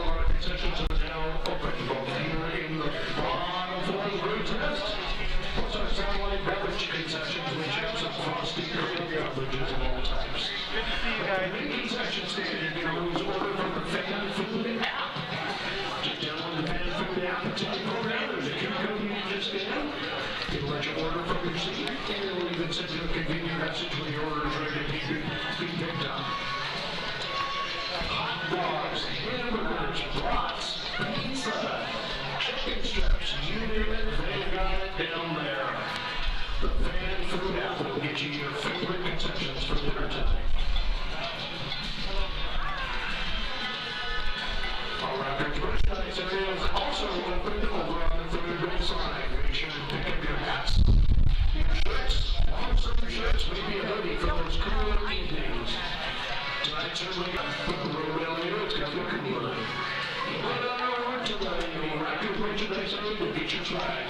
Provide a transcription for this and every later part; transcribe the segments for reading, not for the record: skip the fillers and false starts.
lot of concessions are now open, both here in the bottom floor of the road test. Plus our satellite beverage concessions, which have some frosty cream beverages of all types. Good to see you guys. The main concession stand can always order from the Fan Food app. Just download the Fan Food app and take the program. There's a QR code you can just scan. It'll let you order from your seat, and it'll even send you a convenient message when your order is ready to be picked up. Hot dogs, hamburgers, brats, pizza, chicken strips, you name it, they've got it down there. The Fan Food app will get you your favorite concessions for dinner time. Our Raptors merchandise area is also open over on the third base line. Make sure to pick up your hats, your shirts, long-sleeve shirts, maybe a hoodie for those cool evenings. Tonight's certainly got the road down here. It's got to look cooler. Right on over to the Raptors merchandise area to get your flag.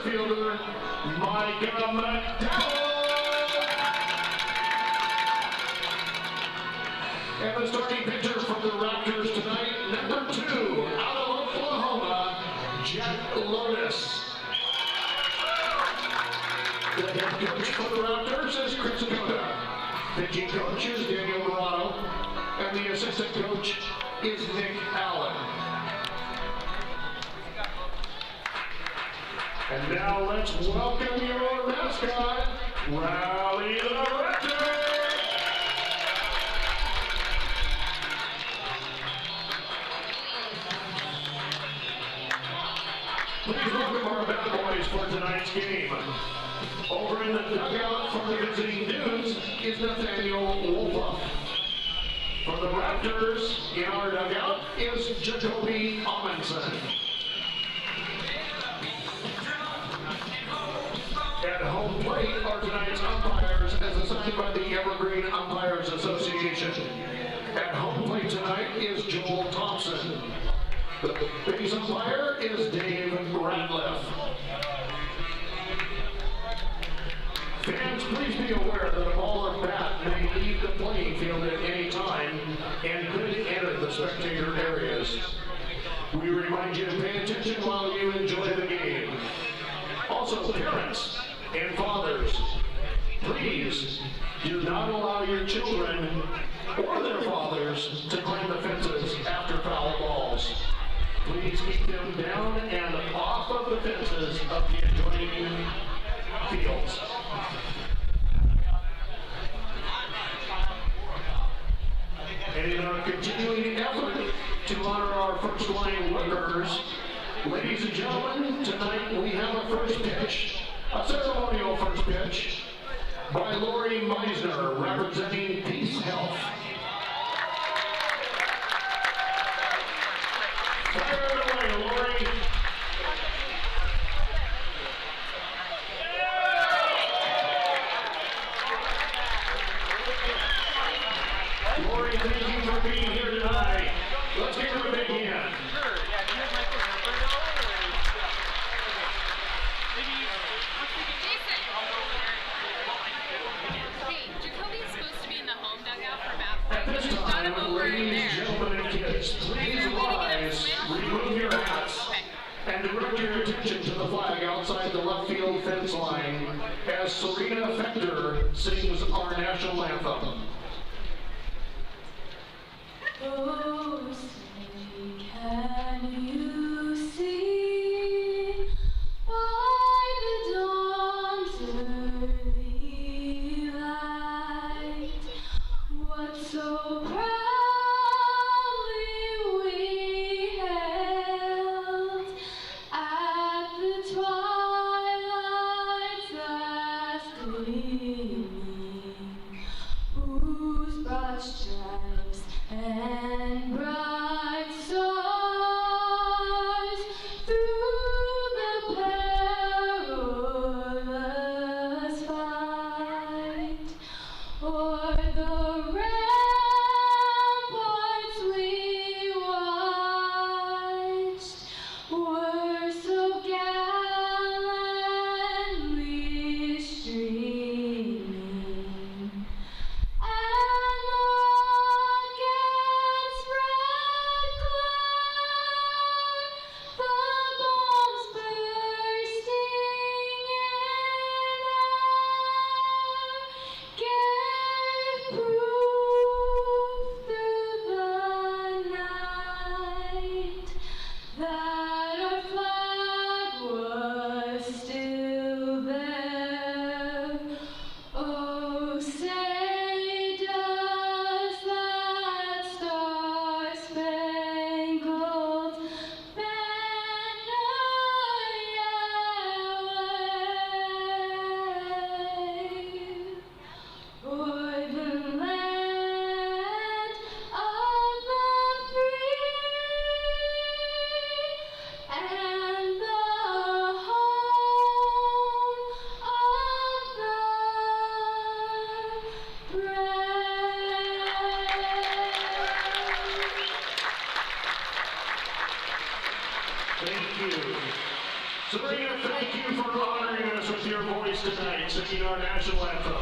fielder, Micah McDowell. And the starting pitcher from the Raptors tonight, number 2, out of Oklahoma, Jet Lotus. The head coach for the Raptors is Chris Dakota. Pitching coach is Daniel Morano. And the assistant coach is Nick Allen. And now let's welcome your mascot, Rally the Raptors! Please welcome our bad boys for tonight's game. Over in the dugout from the visiting Dudes is Nathaniel Wolfa. For the Raptors, in our dugout, is Jacoby Amundsen. At home plate are tonight's umpires as assigned by the Evergreen Umpires Association. At home plate tonight is Joel Thompson. The base umpire is Dave Ratliff. Fans, please be aware that a ball or bat may leave the playing field at any time and could enter the spectator areas. We remind you to pay attention while you enjoy the game. Also, parents and fathers, please do not allow your children or their fathers to climb the fences after foul balls. Please keep them down and off of the fences of the adjoining fields. And in our continuing effort to honor our first line workers, ladies and gentlemen, tonight we have a first pitch, a ceremonial first pitch by Lori Meisner, representing Peace Health. Fire it away, Lori. Lori, thank you for being here tonight. Let's give her a big hand. Sure, yeah, do you have microphone number though? Maybe, Jason! Hey, Jacoby is supposed to be in the home dugout for At basketball. this We've got him time, over in ladies, there. gentlemen, and kids, please rise, remove your hats, and direct your attention to the flag outside the left field fence line as Serena Fector sings our national anthem. Oh, say, can you see by the dawn's early light what so proudly we hailed at the twilight's last gleaming? rise tonight, singing our national anthem.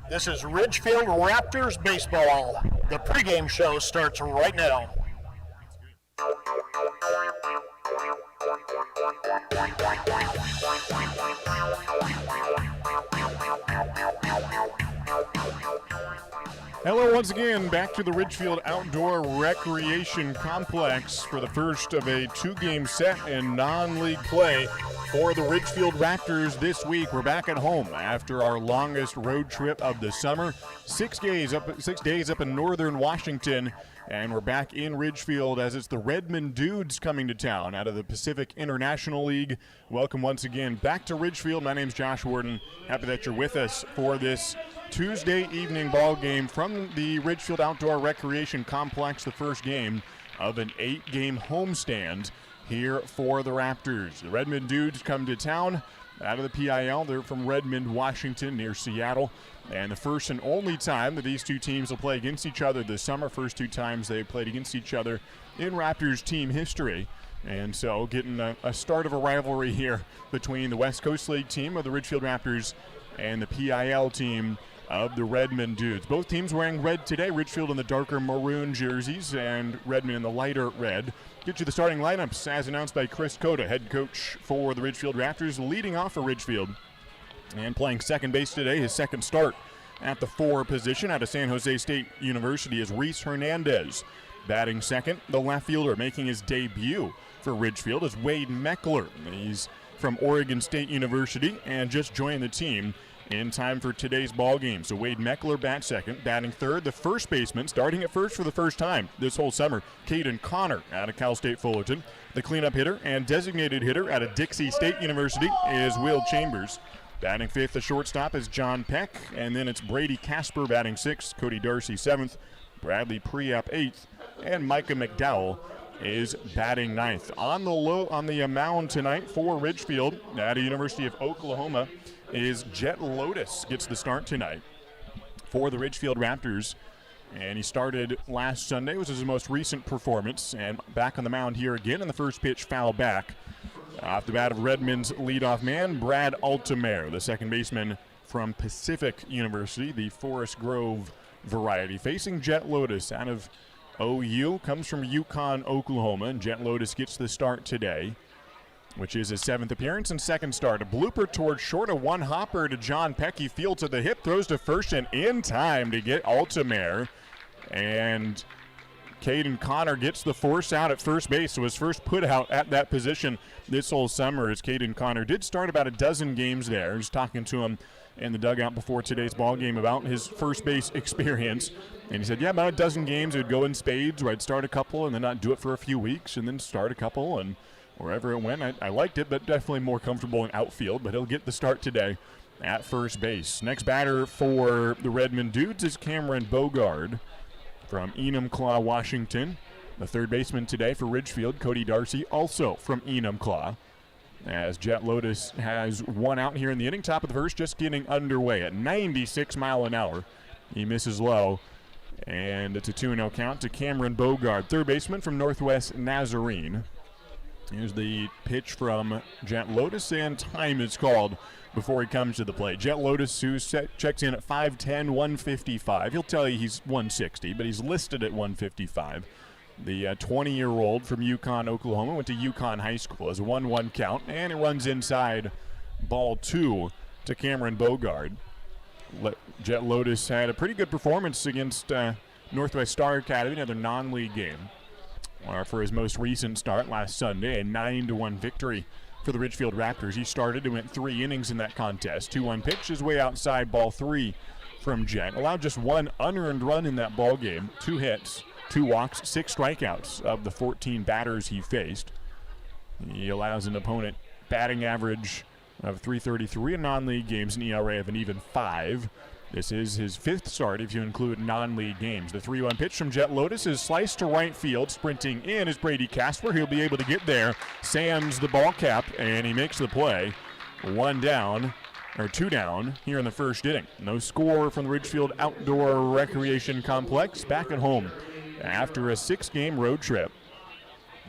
This is Ridgefield Raptors baseball. The pregame show starts right now. Hello once again, back to the Ridgefield Outdoor Recreation Complex for the first of a two-game set in non-league play for the Ridgefield Raptors this week. We're back at home after our longest road trip of the summer, 6 days up in northern Washington, and we're back in Ridgefield as it's the Redmond Dudes coming to town out of the Pacific International League. Welcome once again back to Ridgefield. My name's Josh Warden. Happy that you're with us for this Tuesday evening ball game from the Ridgefield Outdoor Recreation Complex, the first game of an 8-game homestand here for the Raptors. The Redmond Dudes come to town out of the PIL. They're from Redmond, Washington, near Seattle. And the first and only time that these two teams will play against each other this summer. First two times they played against each other in Raptors team history. And so getting a start of a rivalry here between the West Coast League team of the Ridgefield Raptors and the PIL team of the Redmond Dudes. Both teams wearing red today. Ridgefield in the darker maroon jerseys and Redmond in the lighter red. Get you the starting lineups as announced by Chris Cota, head coach for the Ridgefield Raptors, leading off for Ridgefield. And playing second base today, his second start at the 4 position out of San Jose State University is Reese Hernandez. Batting second, the left fielder making his debut for Ridgefield is Wade Meckler. He's from Oregon State University and just joined the team in time for today's ball game. So Wade Meckler bats second. Batting third, the first baseman, starting at first for the first time this whole summer, Caden Connor out of Cal State Fullerton. The cleanup hitter and designated hitter out of Dixie State University is Will Chambers. Batting fifth, the shortstop is John Peck, and then it's Brady Casper batting sixth, Cody Darcy seventh, Bradley Priap eighth, and Micah McDowell is batting ninth. On the mound tonight for Ridgefield at the University of Oklahoma is Jet Lotus, gets the start tonight for the Ridgefield Raptors. And he started last Sunday, was his most recent performance, and back on the mound here again, and the first pitch foul back. Off the bat of Redmond's leadoff man, Brad Altamare, the second baseman from Pacific University, the Forest Grove variety, facing Jet Lotus out of OU, comes from Yukon, Oklahoma, and Jet Lotus gets the start today, which is his 7th appearance and second start. A blooper towards short, a one hopper to John Peck. He fields to the hip, throws to first and in time to get Altamare. And Caden Connor gets the force out at first base, so his first put out at that position this whole summer as Caden Connor did start about a dozen games there. I was talking to him in the dugout before today's ball game about his first base experience. And he said, yeah, about a dozen games. It would go in spades where I'd start a couple and then not do it for a few weeks and then start a couple, and wherever it went, I liked it, but definitely more comfortable in outfield. But he'll get the start today at first base. Next batter for the Redmond Dudes is Cameron Bogard from Enumclaw, Washington. The third baseman today for Ridgefield, Cody Darcy, also from Enumclaw. As Jet Lotus has one out here in the inning, top of the first, just getting underway at 96 mile an hour. He misses low, and it's a 2-0 count to Cameron Bogard, third baseman from Northwest Nazarene. Here's the pitch from Jet Lotus, and time is called before he comes to the plate. Jet Lotus, who checks in at 5'10", 155. He'll tell you he's 160, but he's listed at 155. The 20-year-old from Yukon, Oklahoma, went to Yukon High School as a 1-1 count, and it runs inside ball 2 to Cameron Bogard. Jet Lotus had a pretty good performance against Northwest Star Academy, another non-league game. For his most recent start last Sunday, a 9-1 victory for the Ridgefield Raptors. He started and went 3 innings in that contest. 2-1 pitch, his way outside ball 3 from Jet. Allowed just 1 unearned run in that ball game, 2 hits, 2 walks, 6 strikeouts of the 14 batters he faced. He allows an opponent batting average of .333 in non-league games, an ERA of an even 5. This is his 5th start if you include non-league games. The 3-1 pitch from Jet Lotus is sliced to right field. Sprinting in is Brady Casper. He'll be able to get there. Sands the ball cap, and he makes the play. 1 down, or 2 down here in the first inning. No score from the Ridgefield Outdoor Recreation Complex back at home after a 6-game road trip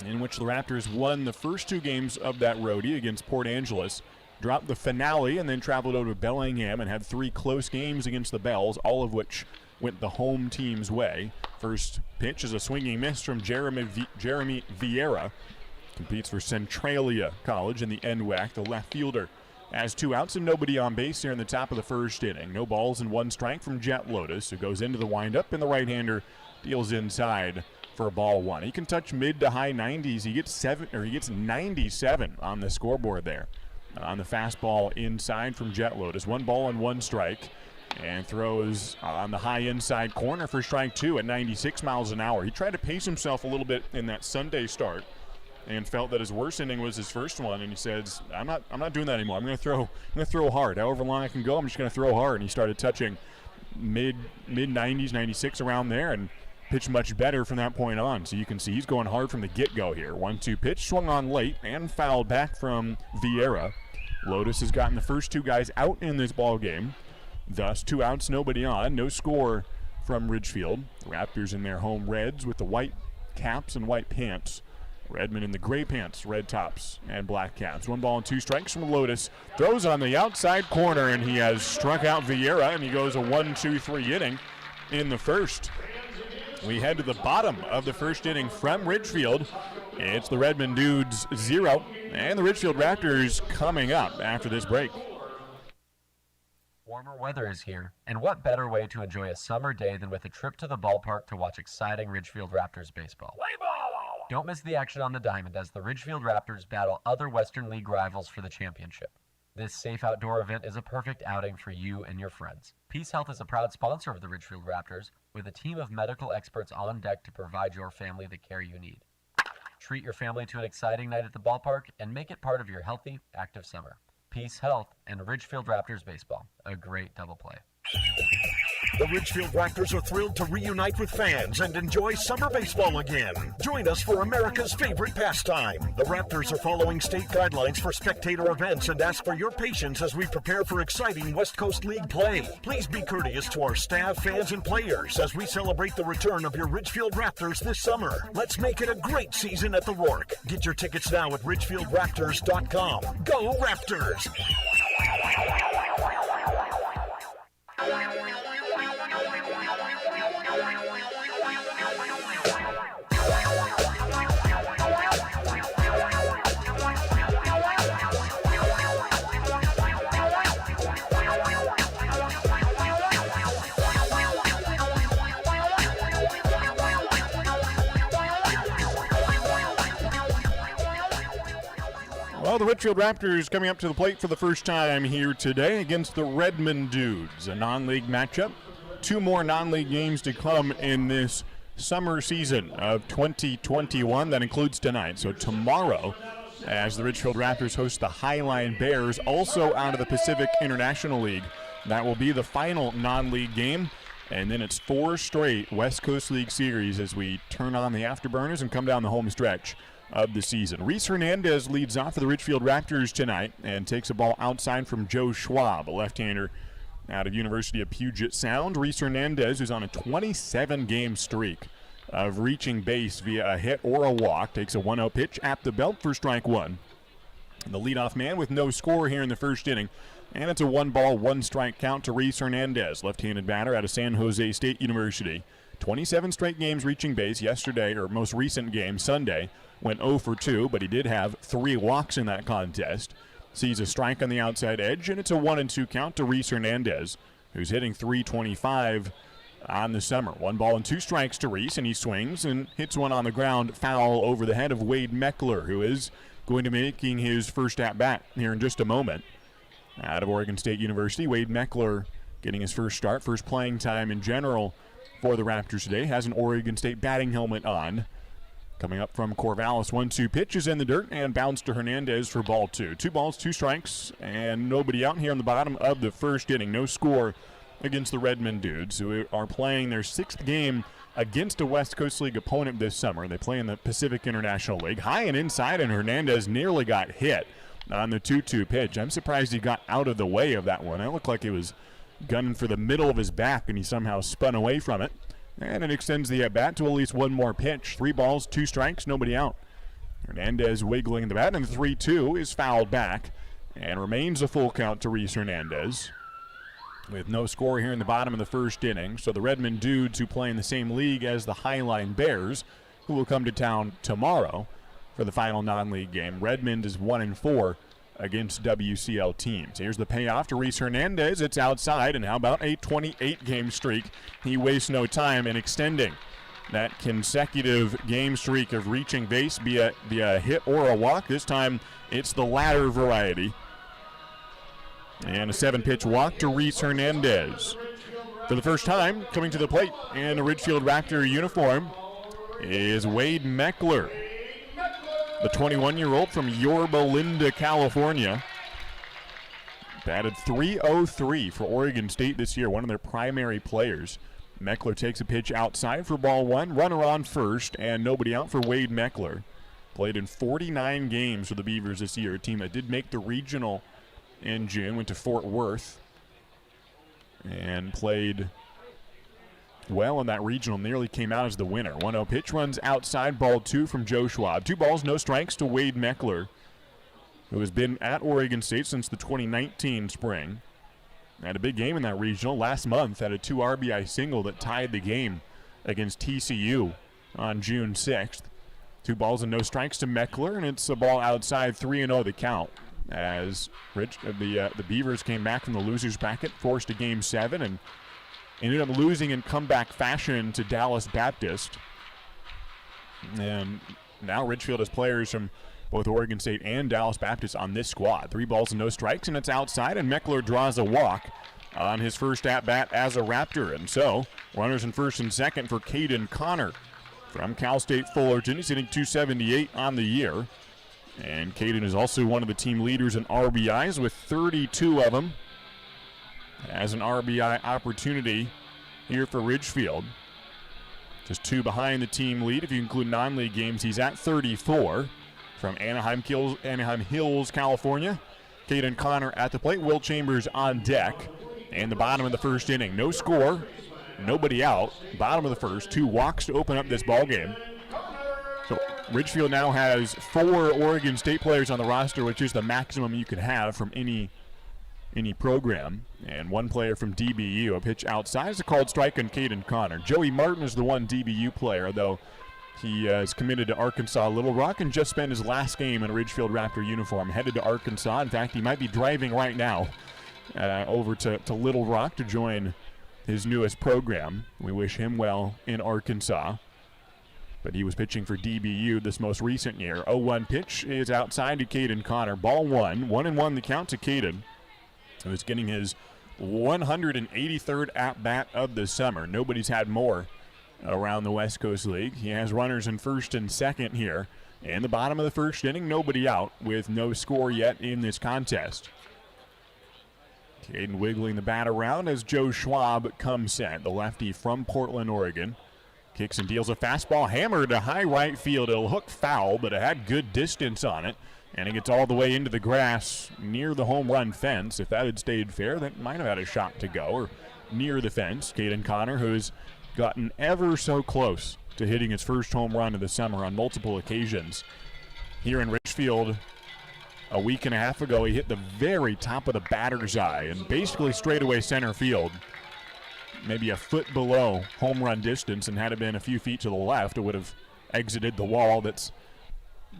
in which the Raptors won the first 2 games of that roadie against Port Angeles, dropped the finale, and then traveled over to Bellingham and had 3 close games against the Bells, all of which went the home team's way. First pitch is a swinging miss from Jeremy Vieira. Competes for Centralia College in the NWAC, the left fielder. Has 2 outs and nobody on base here in the top of the first inning. No balls and 1 strike from Jet Lotus, who goes into the windup, and the right-hander deals inside for ball 1. He can touch mid to high 90s. He gets 97 on the scoreboard there. On the fastball inside from Jet Lotus. 1 ball and 1 strike. And throws on the high inside corner for strike 2 at 96 miles an hour. He tried to pace himself a little bit in that Sunday start and felt that his worst inning was his first one, and he says, I'm not doing that anymore. I'm going to throw hard. However long I can go, I'm just going to throw hard. And he started touching mid 90s, 96 around there, and pitched much better from that point on. So you can see he's going hard from the get-go here. 1-2 pitch, swung on late and fouled back from Vieira. Lotus has gotten the first 2 guys out in this ball game. Thus, 2 outs, nobody on. No score from Ridgefield. The Raptors in their home reds with the white caps and white pants. Redmond in the gray pants, red tops, and black caps. 1 ball and 2 strikes from Lotus. Throws on the outside corner, and he has struck out Vieira, and he goes a 1-2-3 inning in the first. We head to the bottom of the first inning from Ridgefield. It's the Redmond Dudes 0, and the Ridgefield Raptors coming up after this break. Warmer weather is here, and what better way to enjoy a summer day than with a trip to the ballpark to watch exciting Ridgefield Raptors baseball. Don't miss the action on the diamond as the Ridgefield Raptors battle other Western League rivals for the championship. This safe outdoor event is a perfect outing for you and your friends. Peace Health is a proud sponsor of the Ridgefield Raptors, with a team of medical experts on deck to provide your family the care you need. Treat your family to an exciting night at the ballpark and make it part of your healthy, active summer. Peace Health and Ridgefield Raptors baseball, a great double play. The Ridgefield Raptors are thrilled to reunite with fans and enjoy summer baseball again. Join us for America's favorite pastime. The Raptors are following state guidelines for spectator events and ask for your patience as we prepare for exciting West Coast League play. Please be courteous to our staff, fans, and players as we celebrate the return of your Ridgefield Raptors this summer. Let's make it a great season at the Rourke. Get your tickets now at ridgefieldraptors.com. Go Raptors! Well, the Ridgefield Raptors coming up to the plate for the first time here today against the Redmond Dudes, a non-league matchup. 2 more non-league games to come in this summer season of 2021. That includes tonight. So tomorrow, as the Ridgefield Raptors host the Highline Bears, also out of the Pacific International League. That will be the final non-league game. And then it's 4 straight West Coast League series as we turn on the afterburners and come down the home stretch of the season. Reese Hernandez leads off for the Ridgefield Raptors tonight and takes a ball outside from Joe Schwab, a left-hander out of University of Puget Sound. Reese Hernandez, who's on a 27-game streak of reaching base via a hit or a walk, takes a 1-0 pitch at the belt for strike 1. The leadoff man with no score here in the first inning, and it's a 1-ball, 1-strike count to Reese Hernandez, left-handed batter out of San Jose State University. 27 straight games reaching base. Yesterday, or most recent game, Sunday, went 0 for 2, but he did have 3 walks in that contest. Sees a strike on the outside edge, and it's a 1-2 count to Reese Hernandez, who's hitting .325 on the summer. 1 ball and 2 strikes to Reese, and he swings and hits one on the ground foul over the head of Wade Meckler, who is going to be making his first at-bat here in just a moment. Out of Oregon State University, Wade Meckler getting his first start, first playing time in general for the Raptors today, has an Oregon State batting helmet on. Coming up from Corvallis, 1-2 pitch is in the dirt and bounced to Hernandez for ball 2. 2 balls, 2 strikes, and nobody out here in the bottom of the first inning. No score against the Redmond Dudes, who are playing their 6th game against a West Coast League opponent this summer. They play in the Pacific International League. High and inside, and Hernandez nearly got hit. on the 2-2 pitch. I'm surprised he got out of the way of that one. It looked like he was gunning for the middle of his back, and he somehow spun away from it. And it extends the at-bat to at least one more pitch. 3 balls, 2 strikes, nobody out. Hernandez wiggling the bat, and the 3-2 is fouled back and remains a full count to Reese Hernandez. With no score here in the bottom of the first inning. So the Redmond Dudes, who play in the same league as the Highline Bears, who will come to town tomorrow for the final non-league game. Redmond is 1-4 against WCL teams. Here's the payoff to Reese Hernandez. It's outside, and how about a 28-game streak? He wastes no time in extending that consecutive game streak of reaching base via a hit or a walk. This time it's the latter variety. And a 7-pitch walk to Reese Hernandez. For the first time, coming to the plate in a Ridgefield Raptor uniform is Wade Meckler, the 21-year-old from Yorba Linda, California. Batted .303 for Oregon State this year, one of their primary players. Meckler takes a pitch outside for ball 1, runner on first, and nobody out for Wade Meckler. Played in 49 games for the Beavers this year, a team that did make the regional in June, went to Fort Worth and played well in that regional, nearly came out as the winner. 1-0 pitch, runs outside, ball 2 from Joe Schwab. 2 balls, no strikes to Wade Meckler, who has been at Oregon State since the 2019 spring. Had a big game in that regional last month, had a 2 RBI single that tied the game against TCU on June 6th. 2 balls and no strikes to Meckler, and it's a ball outside, 3-0 the count. As the Beavers came back from the losers bracket, forced a Game 7, and ended up losing in comeback fashion to Dallas Baptist. And now Ridgefield has players from both Oregon State and Dallas Baptist on this squad. 3 balls and no strikes, and it's outside, and Meckler draws a walk on his first at-bat as a Raptor. And so, runners in first and second for Caden Connor from Cal State Fullerton. He's hitting .278 on the year. And Caden is also one of the team leaders in RBIs with 32 of them. As an RBI opportunity here for Ridgefield. Just 2 behind the team lead. If you include non-league games, he's at 34 from Anaheim Hills, California. Caden Connor at the plate. Will Chambers on deck. And the bottom of the first inning. No score, nobody out. Bottom of the first. 2 walks to open up this ball game. So Ridgefield now has 4 Oregon State players on the roster, which is the maximum you can have from any program. And 1 player from DBU. A pitch outside is a called strike on Caden Connor. Joey Martin is the 1 DBU player, though he is committed to Arkansas Little Rock and just spent his last game in a Ridgefield Raptor uniform. Headed to Arkansas. In fact, he might be driving right now over to Little Rock to join his newest program. We wish him well in Arkansas. But he was pitching for DBU this most recent year. 0-1 pitch is outside to Caden Connor. Ball 1. 1-1 the count to Caden, who is getting his 183rd at-bat of the summer. Nobody's had more around the West Coast League. He has runners in first and second here. In the bottom of the first inning, nobody out with no score yet in this contest. Caden wiggling the bat around as Joe Schwab comes set, the lefty from Portland, Oregon. Kicks and deals a fastball hammered to high right field. It'll hook foul, but it had good distance on it. And it gets all the way into the grass near the home run fence. If that had stayed fair, that might have had a shot to go, or near the fence. Caden Connor, who's gotten ever so close to hitting his first home run of the summer on multiple occasions. Here in Ridgefield, a week and a half ago, he hit the very top of the batter's eye and basically straightaway center field. Maybe a foot below home run distance, and had it been a few feet to the left, it would have exited the wall that's,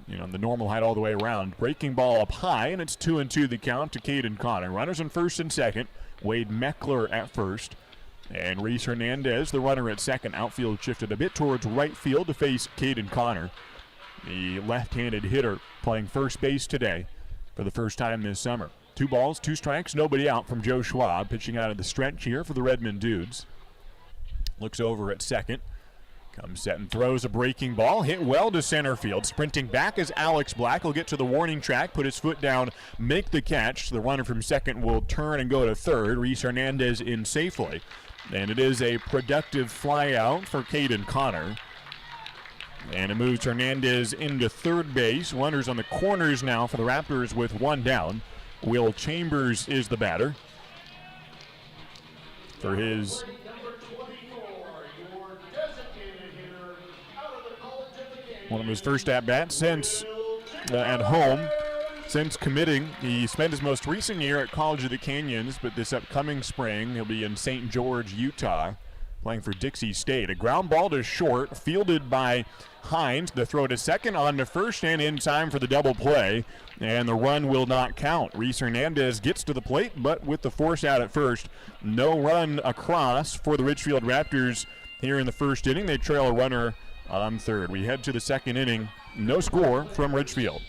the normal height all the way around. Breaking ball up high, and it's 2-2 the count to Caden Connor. Runners in first and second. Wade Meckler at first. And Reese Hernandez, the runner at second. Outfield shifted a bit towards right field to face Caden Connor, the left-handed hitter playing first base today for the first time this summer. 2 balls, 2 strikes, nobody out from Joe Schwab, pitching out of the stretch here for the Redmond Dudes. Looks over at second. Comes set and throws a breaking ball. Hit well to center field. Sprinting back is Alex Black. He'll get to the warning track, put his foot down, make the catch. The runner from second will turn and go to third. Reese Hernandez in safely. And it is a productive fly out for Caden Connor. And it moves Hernandez into third base. Runners on the corners now for the Raptors with one down. Will Chambers is the batter for his one of his first at-bats since at home. Since committing, he spent his most recent year at College of the Canyons, but this upcoming spring he'll be in St. George, Utah, playing for Dixie State. A ground ball to short, fielded by Hines. The throw to second, on to first, and in time for the double play, and the run will not count. Reese Hernandez gets to the plate, but with the force out at first, no run across for the Ridgefield Raptors here in the first inning. They trail a runner on third. We head to the second inning. No score from Ridgefield.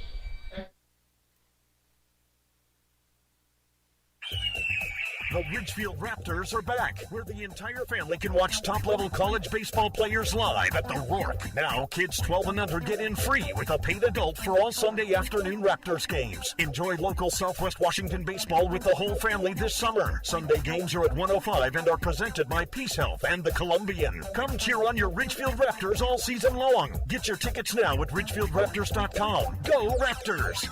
The Ridgefield Raptors are back, where the entire family can watch top-level college baseball players live at the Rourke. Now, kids 12 and under get in free with a paid adult for all Sunday afternoon Raptors games. Enjoy local Southwest Washington baseball with the whole family this summer. Sunday games are at 105 and are presented by Peace Health and the Columbian. Come cheer on your Ridgefield Raptors all season long. Get your tickets now at ridgefieldraptors.com. Go Raptors!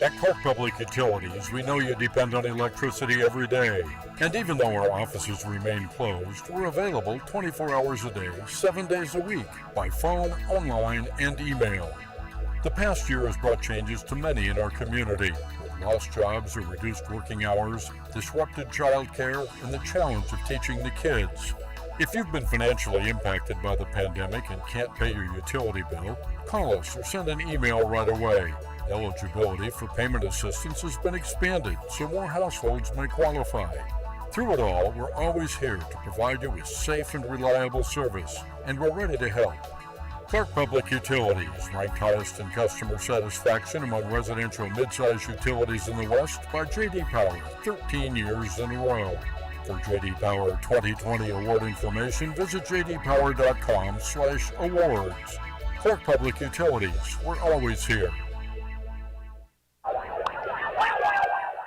At Clark Public Utilities, we know you depend on electricity every day. And even though our offices remain closed, we're available 24 hours a day, 7 days a week, by phone, online, and email. The past year has brought changes to many in our community, with lost jobs or reduced working hours, disrupted childcare, and the challenge of teaching the kids. If you've been financially impacted by the pandemic and can't pay your utility bill, call us or send an email right away. Eligibility for payment assistance has been expanded, so more households may qualify. Through it all, we're always here to provide you with safe and reliable service, and we're ready to help. Clark Public Utilities, ranked highest in customer satisfaction among residential mid-size utilities in the West by J.D. Power, 13 years in a row. For J.D. Power 2020 award information, visit jdpower.com/awards. Clark Public Utilities, we're always here.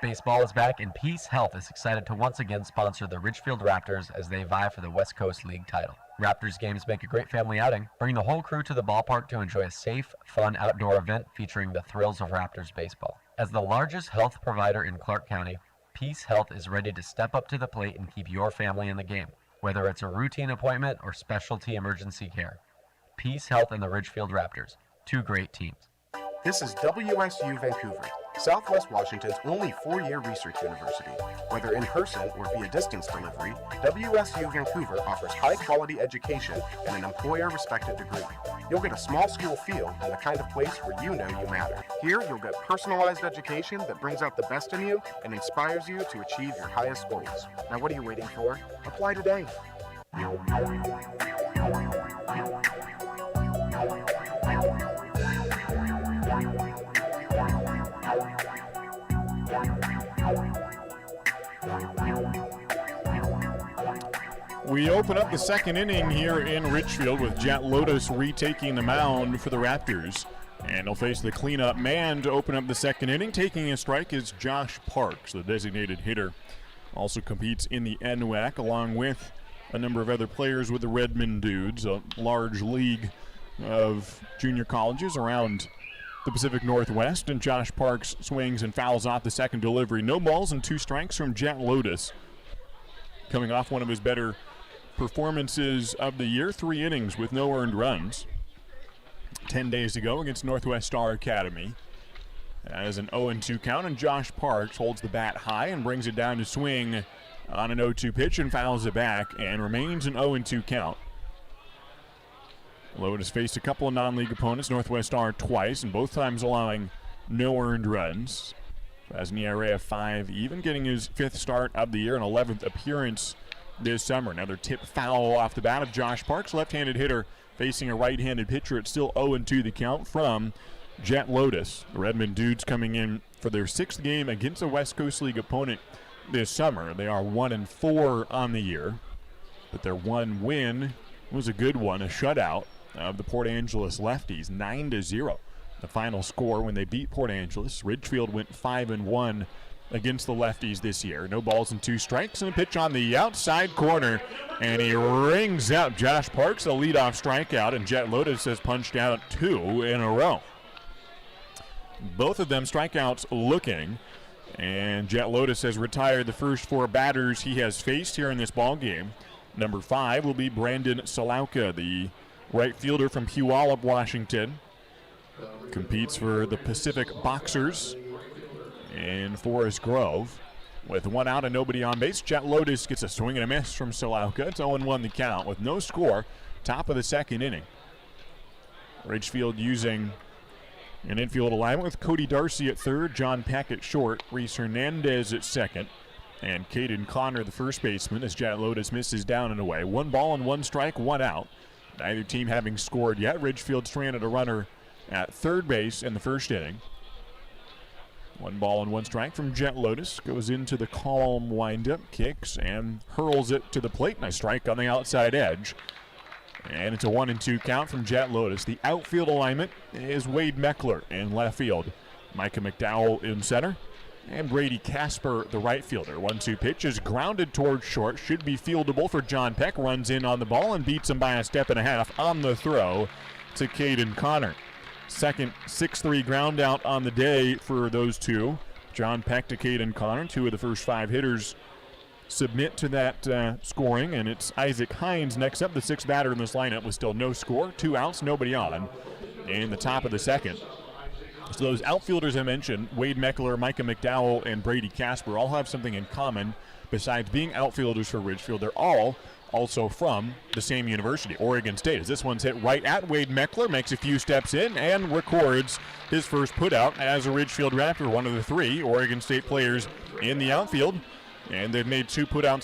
Baseball is back, and Peace Health is excited to once again sponsor the Ridgefield Raptors as they vie for the West Coast League title. Raptors games make a great family outing. Bring the whole crew to the ballpark to enjoy a safe, fun outdoor event featuring the thrills of Raptors baseball. As the largest health provider in Clark County, Peace Health is ready to step up to the plate and keep your family in the game, whether it's a routine appointment or specialty emergency care. Peace Health and the Ridgefield Raptors, two great teams. This is WSU Vancouver, Southwest Washington's only four-year research university. Whether in person or via distance delivery, WSU Vancouver offers high-quality education and an employer-respected degree. You'll get a small school feel and the kind of place where you know you matter. Here, you'll get personalized education that brings out the best in you and inspires you to achieve your highest goals. Now what are you waiting for? Apply today. We open up the second inning here in Ridgefield with Jet Lotus retaking the mound for the Raptors. And he'll face the cleanup man to open up the second inning. Taking a strike is Josh Parks, the designated hitter. Also competes in the NWAC along with a number of other players with the Redmond Dudes, a large league of junior colleges around the Pacific Northwest. And Josh Parks swings and fouls off the second delivery. No balls and two strikes from Jet Lotus. Coming off one of his better performances of the year, 3 innings with no earned runs 10 days ago against Northwest Star Academy. As an 0-2 count, and Josh Parks holds the bat high and brings it down to swing on an 0-2 pitch and fouls it back and remains an 0-2 count. Lotus faced a couple of non-league opponents, Northwest Star twice, and both times allowing no earned runs. Has an ERA of 5 even, getting his 5th start of the year and 11th appearance this summer. Another tip foul off the bat of Josh Parks, left-handed hitter facing a right-handed pitcher. It's still 0-2 the count from Jet Lotus. The Redmond Dudes coming in for their 6th game against a West Coast League opponent this summer. They are 1-4 on the year, but their one win was a good one, a shutout of the Port Angeles Lefties, 9-0. The final score when they beat Port Angeles. Ridgefield went 5-1 against the lefties this year. No balls and 2 strikes, and a pitch on the outside corner, and he rings out Josh Parks, a leadoff strikeout, and Jet Lotus has punched out 2 in a row. Both of them strikeouts looking, and Jet Lotus has retired the first 4 batters he has faced here in this ball game. Number 5 will be Brandon Salauka, the right fielder from Puyallup, Washington. Competes for the Pacific Boxers in Forest Grove. With 1 out and nobody on base, Jet Lotus gets a swing and a miss from Salauka. It's 0-1 the count with no score, top of the second inning. Ridgefield using an infield alignment with Cody Darcy at third, John Peck at short, Reese Hernandez at second, and Caden Connor, the first baseman, as Jet Lotus misses down and away. 1 ball and 1 strike, 1 out. Neither team having scored yet. Ridgefield stranded a runner at third base in the first inning. 1 ball and 1 strike from Jet Lotus. Goes into the calm windup, kicks, and hurls it to the plate. Nice strike on the outside edge. And it's a 1-2 count from Jet Lotus. The outfield alignment is Wade Meckler in left field. Micah McDowell in center. And Brady Casper, the right fielder. 1-2 pitch is grounded towards short. Should be fieldable for John Peck. Runs in on the ball and beats him by a step and a half on the throw to Caden Connor. Second 6-3 ground out on the day for those two. John Peck to Caden Connor. 2 of the first 5 hitters submit to that scoring, and it's Isaac Hines next up, the 6th batter in this lineup with still no score, 2 outs, nobody on in the top of the second. So those outfielders I mentioned, Wade Meckler, Micah McDowell, and Brady Casper, all have something in common besides being outfielders for Ridgefield. They're all also from the same university, Oregon State. As this one's hit right at Wade Meckler, makes a few steps in and records his first putout as a Ridgefield Raptor, one of the 3 Oregon State players in the outfield. And they've made 2 putouts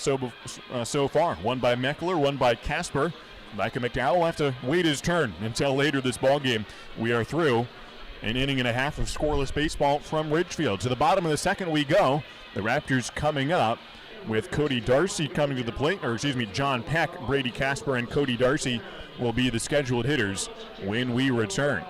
so far. 1 by Meckler, 1 by Casper. Micah McDowell will have to wait his turn until later this ball game. We are through an inning and a half of scoreless baseball from Ridgefield. To the bottom of the second we go. The Raptors coming up with Cody Darcy coming to the plate, John Peck, Brady Casper, and Cody Darcy will be the scheduled hitters when we return.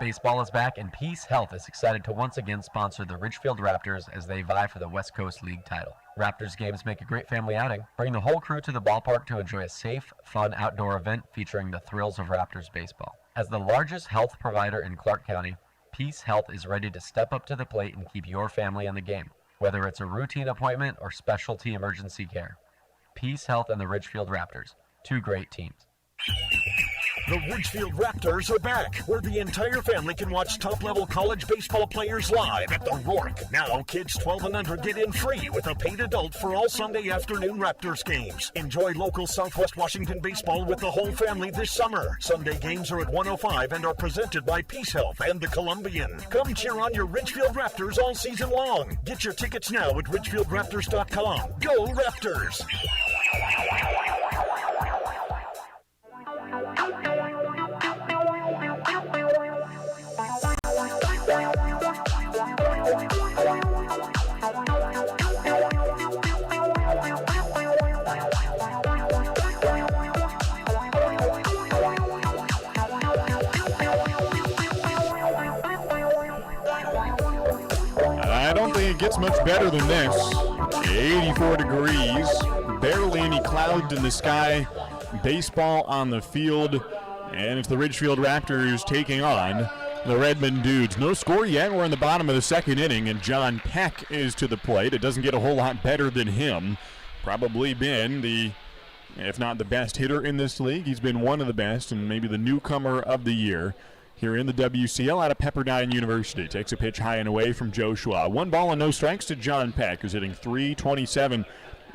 Baseball is back, and Peace Health is excited to once again sponsor the Ridgefield Raptors as they vie for the West Coast League title. Raptors games make a great family outing. Bring the whole crew to the ballpark to enjoy a safe, fun outdoor event featuring the thrills of Raptors baseball. As the largest health provider in Clark County, Peace Health is ready to step up to the plate and keep your family in the game, whether it's a routine appointment or specialty emergency care. Peace Health and the Ridgefield Raptors, 2 great teams. The Ridgefield Raptors are back, where the entire family can watch top-level college baseball players live at the Rourke. Now, kids 12 and under get in free with a paid adult for all Sunday afternoon Raptors games. Enjoy local Southwest Washington baseball with the whole family this summer. Sunday games are at 105 and are presented by Peace Health and the Columbian. Come cheer on your Ridgefield Raptors all season long. Get your tickets now at ridgefieldraptors.com. Go Raptors! I don't think it gets much better than this. 84 degrees, barely any clouds in the sky, baseball on the field, and it's the Ridgefield Raptors taking on the Redmond Dudes. No score yet. We're in the bottom of the second inning, and John Peck is to the plate. It doesn't get a whole lot better than him. Probably been the, if not the best hitter in this league, he's been one of the best and maybe the newcomer of the year here in the WCL out of Pepperdine University. Takes a pitch high and away from Joshua. 1 ball and no strikes to John Peck, who's hitting .327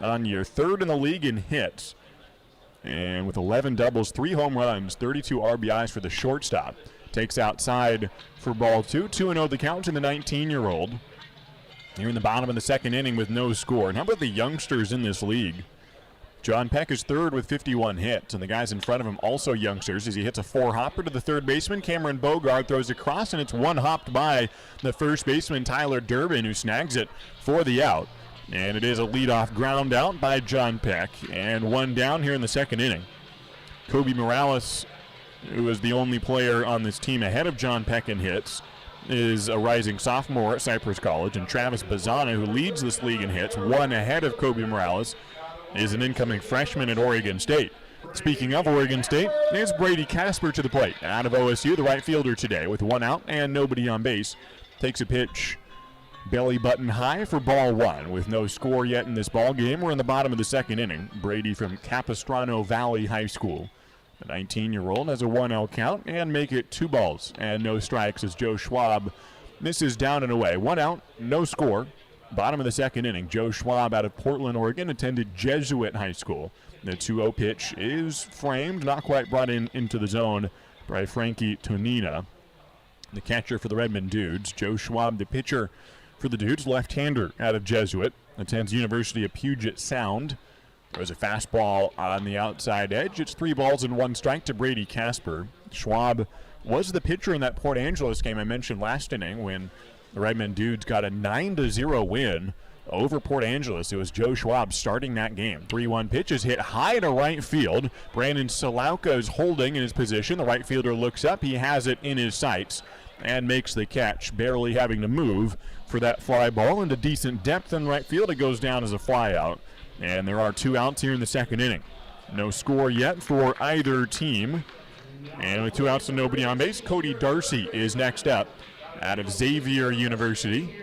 on year, 3rd in the league in hits. And with 11 doubles, 3 home runs, 32 RBIs for the shortstop. Takes outside for ball 2. 2-0 the count to the 19-year-old. Here in the bottom of the second inning with no score. And how about the youngsters in this league? John Peck is 3rd with 51 hits, and the guys in front of him also youngsters as he hits a 4-hopper to the third baseman. Cameron Bogard throws across, and it's 1-hopped by the first baseman, Tyler Durbin, who snags it for the out. And it is a leadoff ground out by John Peck, and 1 down here in the second inning. Kobe Morales, who is the only player on this team ahead of John Peck in hits, is a rising sophomore at Cypress College, and Travis Bazana, who leads this league in hits, one ahead of Kobe Morales, is an incoming freshman at Oregon State. Speaking of Oregon State, it's Brady Casper to the plate. Out of OSU, the right fielder today, with one out and nobody on base, takes a pitch belly button high for ball one. With no score yet in this ball game, we're in the bottom of the second inning. Brady from Capistrano Valley High School, the 19-year-old, has a 1-0 count and make it 2 balls and no strikes as Joe Schwab misses down and away. 1 out, no score. Bottom of the second inning. Joe Schwab out of Portland, Oregon, attended Jesuit High School. The 2-0 pitch is framed, not quite brought into the zone by Frankie Tonina, the catcher for the Redmond Dudes. Joe Schwab, the pitcher for the Dudes, left-hander out of Jesuit, attends University of Puget Sound. There's a fastball on the outside edge. It's 3 balls and 1 strike to Brady Casper. Schwab was the pitcher in that Port Angeles game I mentioned last inning when the Redmond Dudes got a 9-0 win over Port Angeles. It was Joe Schwab starting that game. 3-1 pitch is hit high to right field. Brandon Salauka is holding in his position. The right fielder looks up. He has it in his sights and makes the catch, barely having to move for that fly ball into decent depth in right field. It goes down as a fly out. And there are 2 outs here in the second inning. No score yet for either team. And with 2 outs and nobody on base, Cody Darcy is next up out of Xavier University.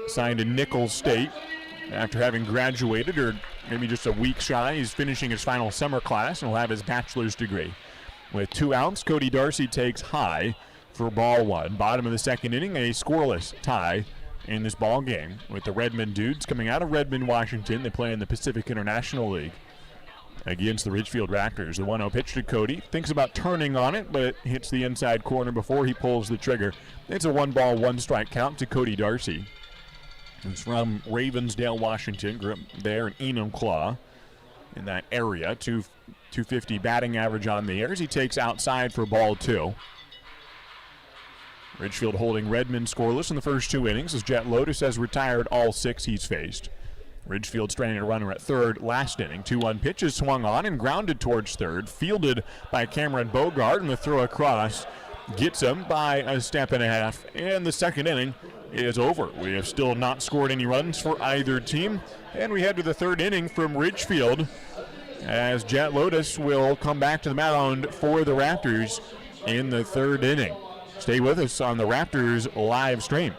Signed to Nichols State after having graduated, or maybe just a week shy. He's finishing his final summer class and will have his bachelor's degree. With 2 outs, Cody Darcy takes high for ball one. Bottom of the second inning, a scoreless tie in this ball game with the Redmond Dudes coming out of Redmond, Washington. They play in the Pacific International League against the Ridgefield Raptors. The 1-0 pitch to Cody. Thinks about turning on it, but it hits the inside corner before he pulls the trigger. It's a 1-ball, 1-strike count to Cody Darcy. He's from Ravensdale, Washington. Grew up there in Enumclaw in that area. 250 batting average on the year as he takes outside for ball 2. Ridgefield holding Redmond scoreless in the first 2 innings as Jet Lotus has retired all 6 he's faced. Ridgefield stranded a runner at third last inning. 2-1 pitch is swung on and grounded towards third. Fielded by Cameron Bogart, and the throw across gets him by a step and a half. And the second inning is over. We have still not scored any runs for either team. And we head to the third inning from Ridgefield as Jet Lotus will come back to the mound for the Raptors in the third inning. Stay with us on the Raptors live stream.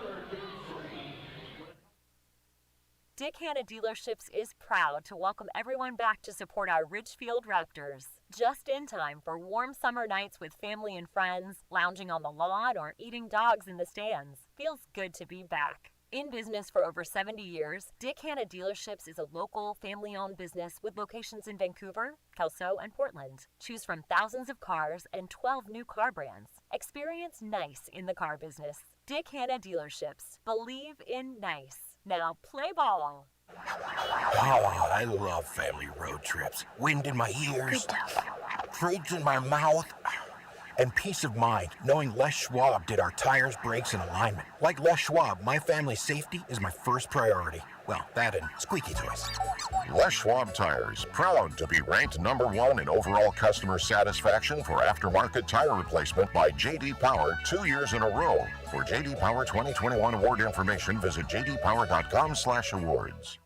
Dick Hanna Dealerships is proud to welcome everyone back to support our Ridgefield Raptors. Just in time for warm summer nights with family and friends, lounging on the lawn, or eating dogs in the stands. Feels good to be back. In business for over 70 years, Dick Hanna Dealerships is a local, family-owned business with locations in Vancouver, Kelso, and Portland. Choose from thousands of cars and 12 new car brands. Experience nice in the car business. Dick Hanna Dealerships. Believe in nice. Now play ball. Oh, I love family road trips. Wind in my ears, treats in my mouth, and peace of mind knowing Les Schwab did our tires, brakes, and alignment. Like Les Schwab, my family's safety is my first priority. Well, that and squeaky toys. Les Schwab Tires, proud to be ranked #1 in overall customer satisfaction for aftermarket tire replacement by J.D. Power 2 years in a row. For J.D. Power 2021 award information, visit jdpower.com/awards.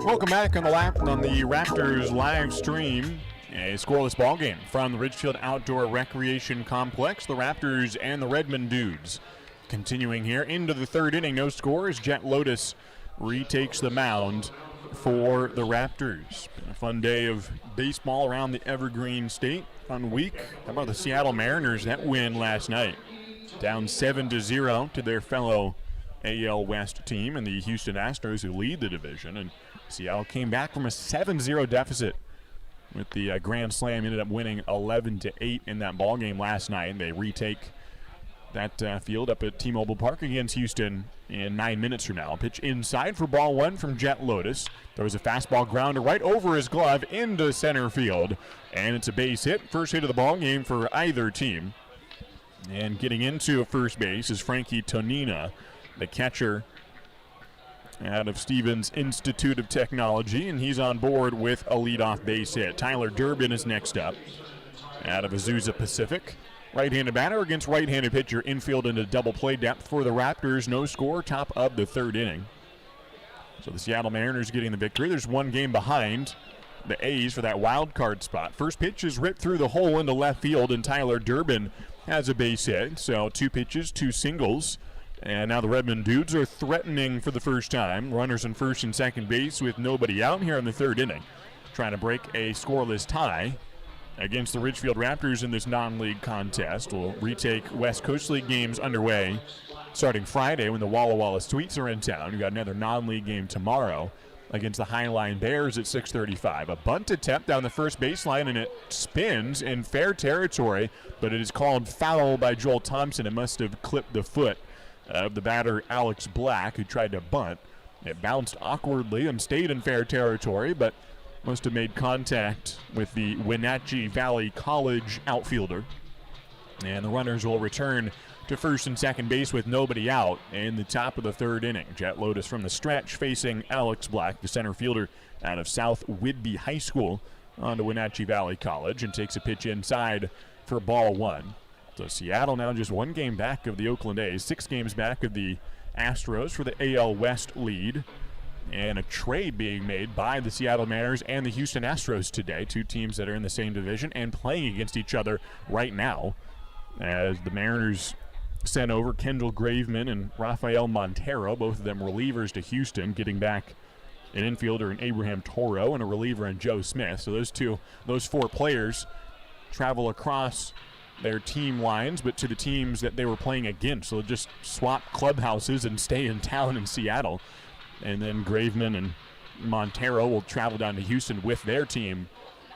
Welcome back on the Raptors live stream. A scoreless ball game from the Ridgefield Outdoor Recreation Complex. The Raptors and the Redmond Dudes continuing here into the third inning. No scores. Jet Lotus retakes the mound for the Raptors. Been a fun day of baseball around the Evergreen State. Fun week. How about the Seattle Mariners? That win last night. Down 7-0 to their fellow AL West team and the Houston Astros, who lead the division. And Seattle came back from a 7-0 deficit with the grand slam. Ended up winning 11-8 in that ball game last night. And they retake that field up at T-Mobile Park against Houston in 9 minutes from now. Pitch inside for ball one from Jet Lotus. There was a fastball grounder right over his glove into center field. And it's a base hit. First hit of the ball game for either team. And getting into first base is Frankie Tonina, the catcher out of Stevens Institute of Technology, and he's on board with a leadoff base hit. Tyler Durbin is next up out of Azusa Pacific. Right-handed batter against right-handed pitcher. Infield into double play depth for the Raptors. No score, top of the third inning. So the Seattle Mariners getting the victory. There's one game behind the A's for that wild card spot. First pitch is ripped through the hole into left field, and Tyler Durbin has a base hit. So 2 pitches, 2 singles. And now the Redmond Dudes are threatening for the first time. Runners in first and second base with nobody out here in the third inning. Trying to break a scoreless tie against the Ridgefield Raptors in this non-league contest. We'll retake West Coast League games underway starting Friday when the Walla Walla Sweets are in town. We've got another non-league game tomorrow against the Highline Bears at 6:35. A bunt attempt down the first baseline, and it spins in fair territory, but it is called foul by Joel Thompson. It must have clipped the foot of the batter Alex Black, who tried to bunt. It bounced awkwardly and stayed in fair territory, but must have made contact with the Wenatchee Valley College outfielder. And the runners will return to first and second base with nobody out in the top of the third inning. Jet Lotus from the stretch facing Alex Black, the center fielder out of South Whidbey High School, onto Wenatchee Valley College, and takes a pitch inside for ball 1. So Seattle now just 1 game back of the Oakland A's, 6 games back of the Astros for the AL West lead. And a trade being made by the Seattle Mariners and the Houston Astros today, 2 teams that are in the same division and playing against each other right now, as the Mariners sent over Kendall Graveman and Rafael Montero, both of them relievers to Houston, getting back an infielder in Abraham Toro and a reliever in Joe Smith. So those 4 players travel across their team lines, but to the teams that they were playing against. So just swap clubhouses and stay in town in Seattle. And then Graveman and Montero will travel down to Houston with their team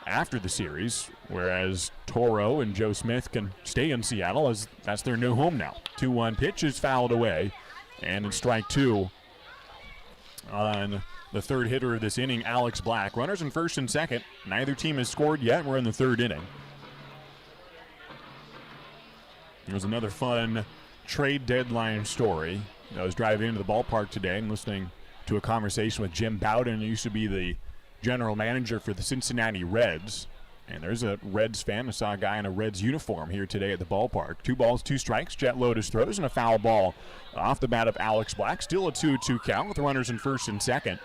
after the series, whereas Toro and Joe Smith can stay in Seattle as that's their new home now. 2-1 pitch is fouled away, and in strike 2 on the third hitter of this inning, Alex Black. Runners in first and second. Neither team has scored yet. We're in the third inning. There's another fun trade deadline story. I was driving into the ballpark today and listening to a conversation with Jim Bowden, who used to be the general manager for the Cincinnati Reds. And there's a Reds fan. I saw a guy in a Reds uniform here today at the ballpark. 2 balls, 2 strikes. Jet Lotus throws, and a foul ball off the bat of Alex Black. Still a 2-2 count with runners in first and second.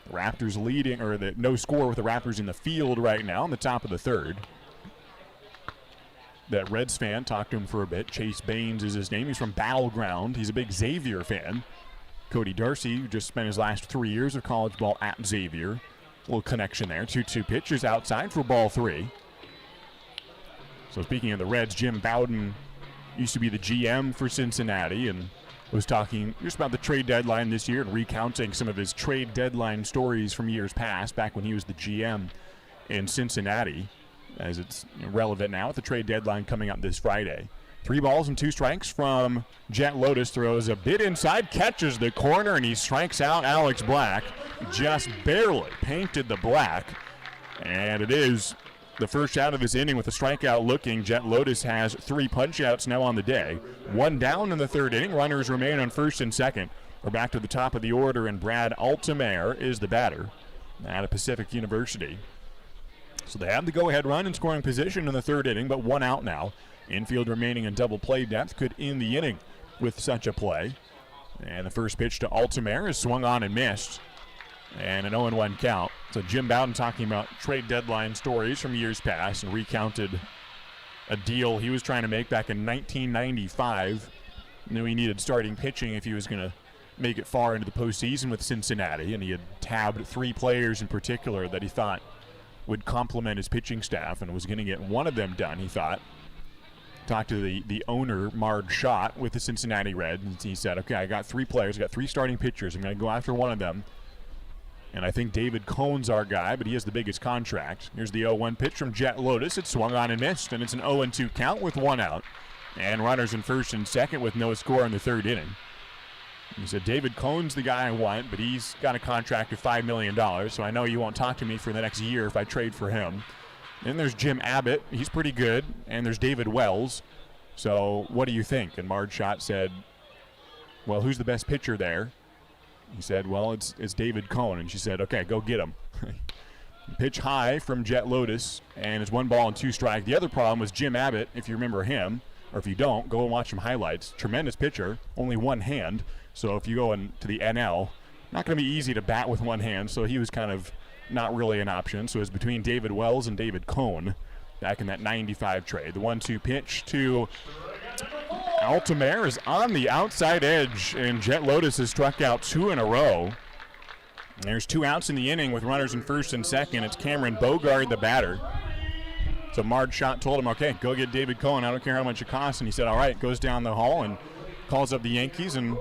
The Raptors leading, or the no score with the Raptors in the field right now in the top of the third. That Reds fan, talked to him for a bit. Chase Baines is his name. He's from Battleground. He's a big Xavier fan. Cody Darcy, who just spent his last 3 years of college ball at Xavier. A little connection there. 2-2 pitches outside for ball 3. So speaking of the Reds, Jim Bowden used to be the GM for Cincinnati and was talking just about the trade deadline this year and recounting some of his trade deadline stories from years past, back when he was the GM in Cincinnati, as it's relevant now with the trade deadline coming up this Friday. 3 balls and 2 strikes from Jet Lotus. Throws a bit inside, catches the corner, and he strikes out Alex Black. Just barely painted the black. And it is the first out of this inning with a strikeout looking. Jet Lotus has 3 punch-outs now on the day. 1 down in the third inning. Runners remain on first and second. We're back to the top of the order, and Brad Altamare is the batter out of Pacific University. So they have the go-ahead run in scoring position in the third inning, but 1 out now. Infield remaining in double play depth could end the inning with such a play. And the first pitch to Altamare is swung on and missed. And an 0-1 count. So Jim Bowden talking about trade deadline stories from years past and recounted a deal he was trying to make back in 1995. Knew he needed starting pitching if he was going to make it far into the postseason with Cincinnati. And he had tabbed 3 players in particular that he thought would complement his pitching staff and was going to get one of them done, he thought. Talked to the owner, Marg Schott, with the Cincinnati Reds, and he said, okay, I got 3 players, I got 3 starting pitchers. I'm going to go after one of them. And I think David Cohn's our guy, but he has the biggest contract. Here's the 0-1 pitch from Jet Lotus. It's swung on and missed, and it's an 0-2 count with 1 out. And runners in first and second with no score in the third inning. He said, David Cohn's the guy I want, but he's got a contract of $5 million, so I know you won't talk to me for the next year if I trade for him. Then there's Jim Abbott. He's pretty good. And there's David Wells. So what do you think? And Marge Schott said, well, who's the best pitcher there? He said, well, it's David Cohn. And she said, okay, go get him. Pitch high from Jet Lotus, and it's 1 ball and 2 strike. The other problem was Jim Abbott, if you remember him, or if you don't, go and watch some highlights. Tremendous pitcher, only one hand. So if you go into the NL, not going to be easy to bat with one hand, so he was kind of not really an option. So it was between David Wells and David Cohn back in that 95 trade. The 1-2 pitch to Altamare is on the outside edge, and Jet Lotus has struck out 2 in a row. There's 2 outs in the inning with runners in first and second. It's Cameron Bogard, the batter. So Marge Schott told him, okay, go get David Cohn. I don't care how much it costs. And he said, all right, goes down the hall and calls up the Yankees. And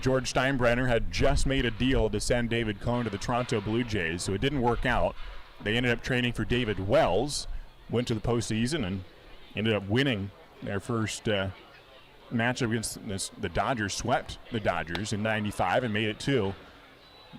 George Steinbrenner had just made a deal to send David Cohn to the Toronto Blue Jays, so it didn't work out. They ended up trading for David Wells, went to the postseason, and ended up winning their first matchup against the Dodgers. Swept the Dodgers in 95 and made it to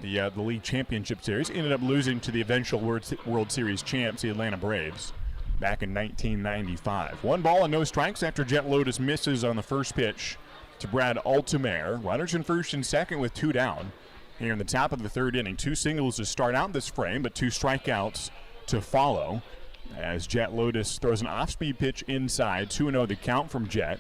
the league championship series. Ended up losing to the eventual World Series champs, the Atlanta Braves, back in 1995. 1 ball and no strikes after Jet Lotus misses on the first pitch to Brad Altamare. Runners in first and second with 2 down here in the top of the 3rd inning. 2 singles to start out this frame, but 2 strikeouts to follow as Jet Lotus throws an off-speed pitch inside. 2-0 the count from Jet.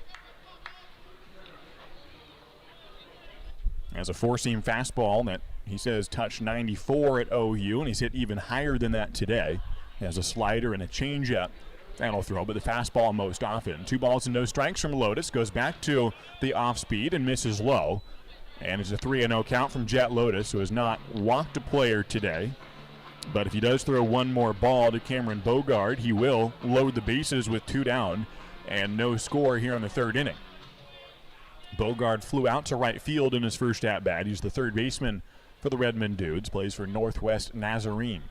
Has a 4-seam fastball that he says touched 94 at OU, and he's hit even higher than that today. He has a slider and a changeup that'll throw, but the fastball most often. 2 balls and no strikes from Lotus. Goes back to the off-speed and misses low. And it's a 3-0 count from Jet Lotus, who has not walked a player today. But if he does throw 1 more ball to Cameron Bogard, he will load the bases with 2 down and no score here in the 3rd inning. Bogard flew out to right field in his first at-bat. He's the 3rd baseman for the Redmond Dudes, plays for Northwest Nazarene.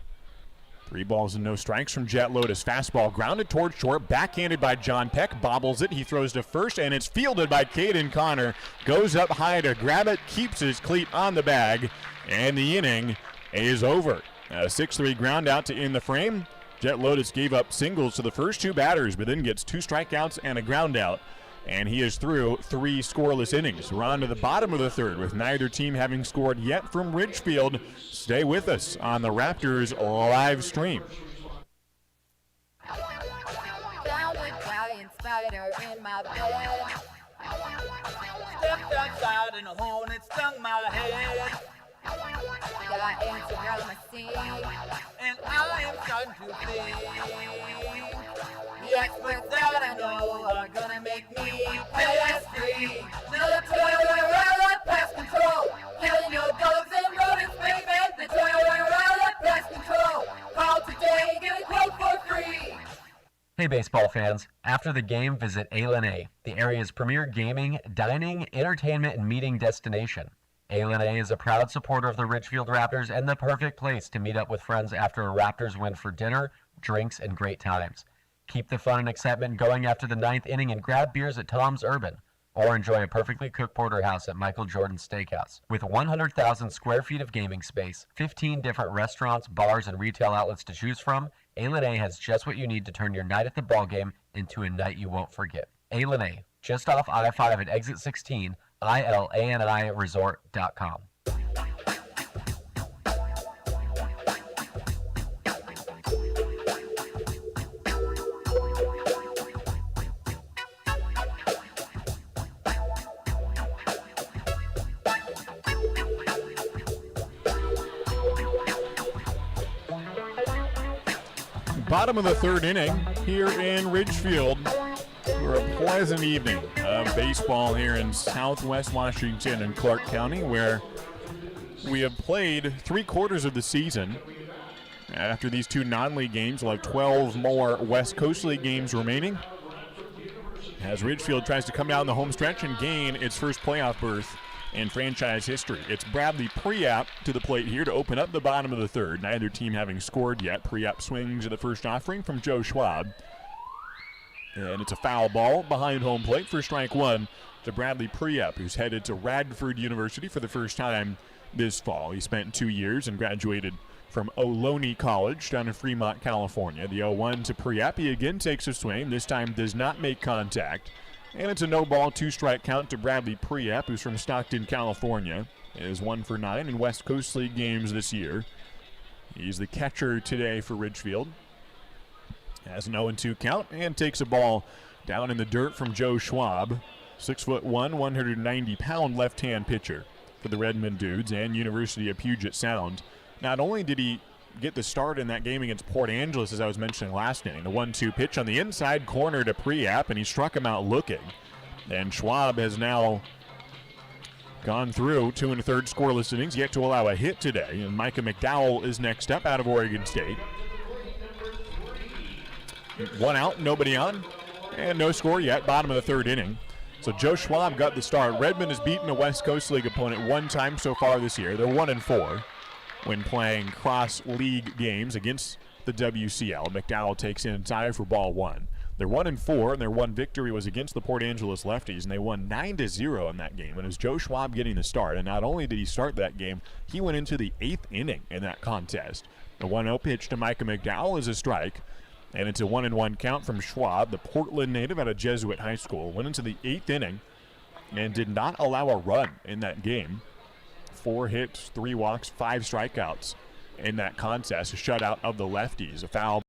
3 balls and no strikes from Jet Lotus. Fastball grounded towards short, backhanded by John Peck, bobbles it. He throws to first, and it's fielded by Caden Connor. Goes up high to grab it, keeps his cleat on the bag, and the inning is over. A 6-3 ground out to end the frame. Jet Lotus gave up singles to the first 2 batters, but then gets 2 strikeouts and a ground out. And he is through 3 scoreless innings. We're on to the bottom of the 3rd with neither team having scored yet from Ridgefield. Stay with us on the Raptors live stream. Found a giant spider in my bed. Stepped outside and a hornet stung my head. Got Instagram I see, and I am starting to think. The experts that I know are gonna make me pest free. The Toyota Pest Control, killing your dogs and rodents, baby. The Toyota Pest Control. Call today, get a quote for free. Hey baseball fans, after the game visit A&A, the area's premier gaming, dining, entertainment, and meeting destination. A&A is a proud supporter of the Ridgefield Raptors and the perfect place to meet up with friends after a Raptors win for dinner, drinks, and great times. Keep the fun and excitement going after the 9th inning and grab beers at Tom's Urban, or enjoy a perfectly cooked porterhouse at Michael Jordan's Steakhouse. With 100,000 square feet of gaming space, 15 different restaurants, bars, and retail outlets to choose from, A&A has just what you need to turn your night at the ballgame into a night you won't forget. A&A, just off I-5 at exit 16, ILANIresort.com. Bottom of the 3rd inning here in Ridgefield for a pleasant evening of baseball here in Southwest Washington and Clark County, where we have played 3/4 of the season. After these 2 non-league games, we'll have 12 more West Coast League games remaining as Ridgefield tries to come down the home stretch and gain its first playoff berth in franchise history. It's Bradley Priap to the plate here to open up the bottom of the 3rd. Neither team having scored yet. Priap swings at the first offering from Joe Schwab. And it's a foul ball behind home plate for strike 1 to Bradley Priap, who's headed to Radford University for the first time this fall. He spent 2 years and graduated from Ohlone College down in Fremont, California. The 0-1 to Priap. He again takes a swing. This time does not make contact. And it's a no-ball, two-strike count to Bradley Priep, who's from Stockton, California. He is 1 for 9 in West Coast League games this year. He's the catcher today for Ridgefield. Has an 0-2 count and takes a ball down in the dirt from Joe Schwab. 6'1", 190-pound left-hand pitcher for the Redmond Dudes and University of Puget Sound. Not only did he get the start in that game against Port Angeles, as I was mentioning last inning, the 1-2 pitch on the inside corner to Priap, and he struck him out looking. And Schwab has now gone through 2 1/3 scoreless innings, yet to allow a hit today. And Micah McDowell is next up out of Oregon State. 1 out, nobody on, and no score yet, bottom of the 3rd inning. So Joe Schwab got the start. Redmond has beaten a West Coast League opponent 1 time so far this year. They're 1-4 when playing cross-league games against the WCL. McDowell takes inside for ball 1. They're 1-4, and their one victory was against the Port Angeles Lefties, and they won 9-0 in that game. And it was Joe Schwab getting the start. And not only did he start that game, he went into the 8th inning in that contest. The 1-0 pitch to Micah McDowell is a strike, and it's a 1-1 count from Schwab, the Portland native out of Jesuit High School. Went into the 8th inning and did not allow a run in that game. 4 hits, 3 walks, 5 strikeouts in that contest. A shutout of the lefties. A foul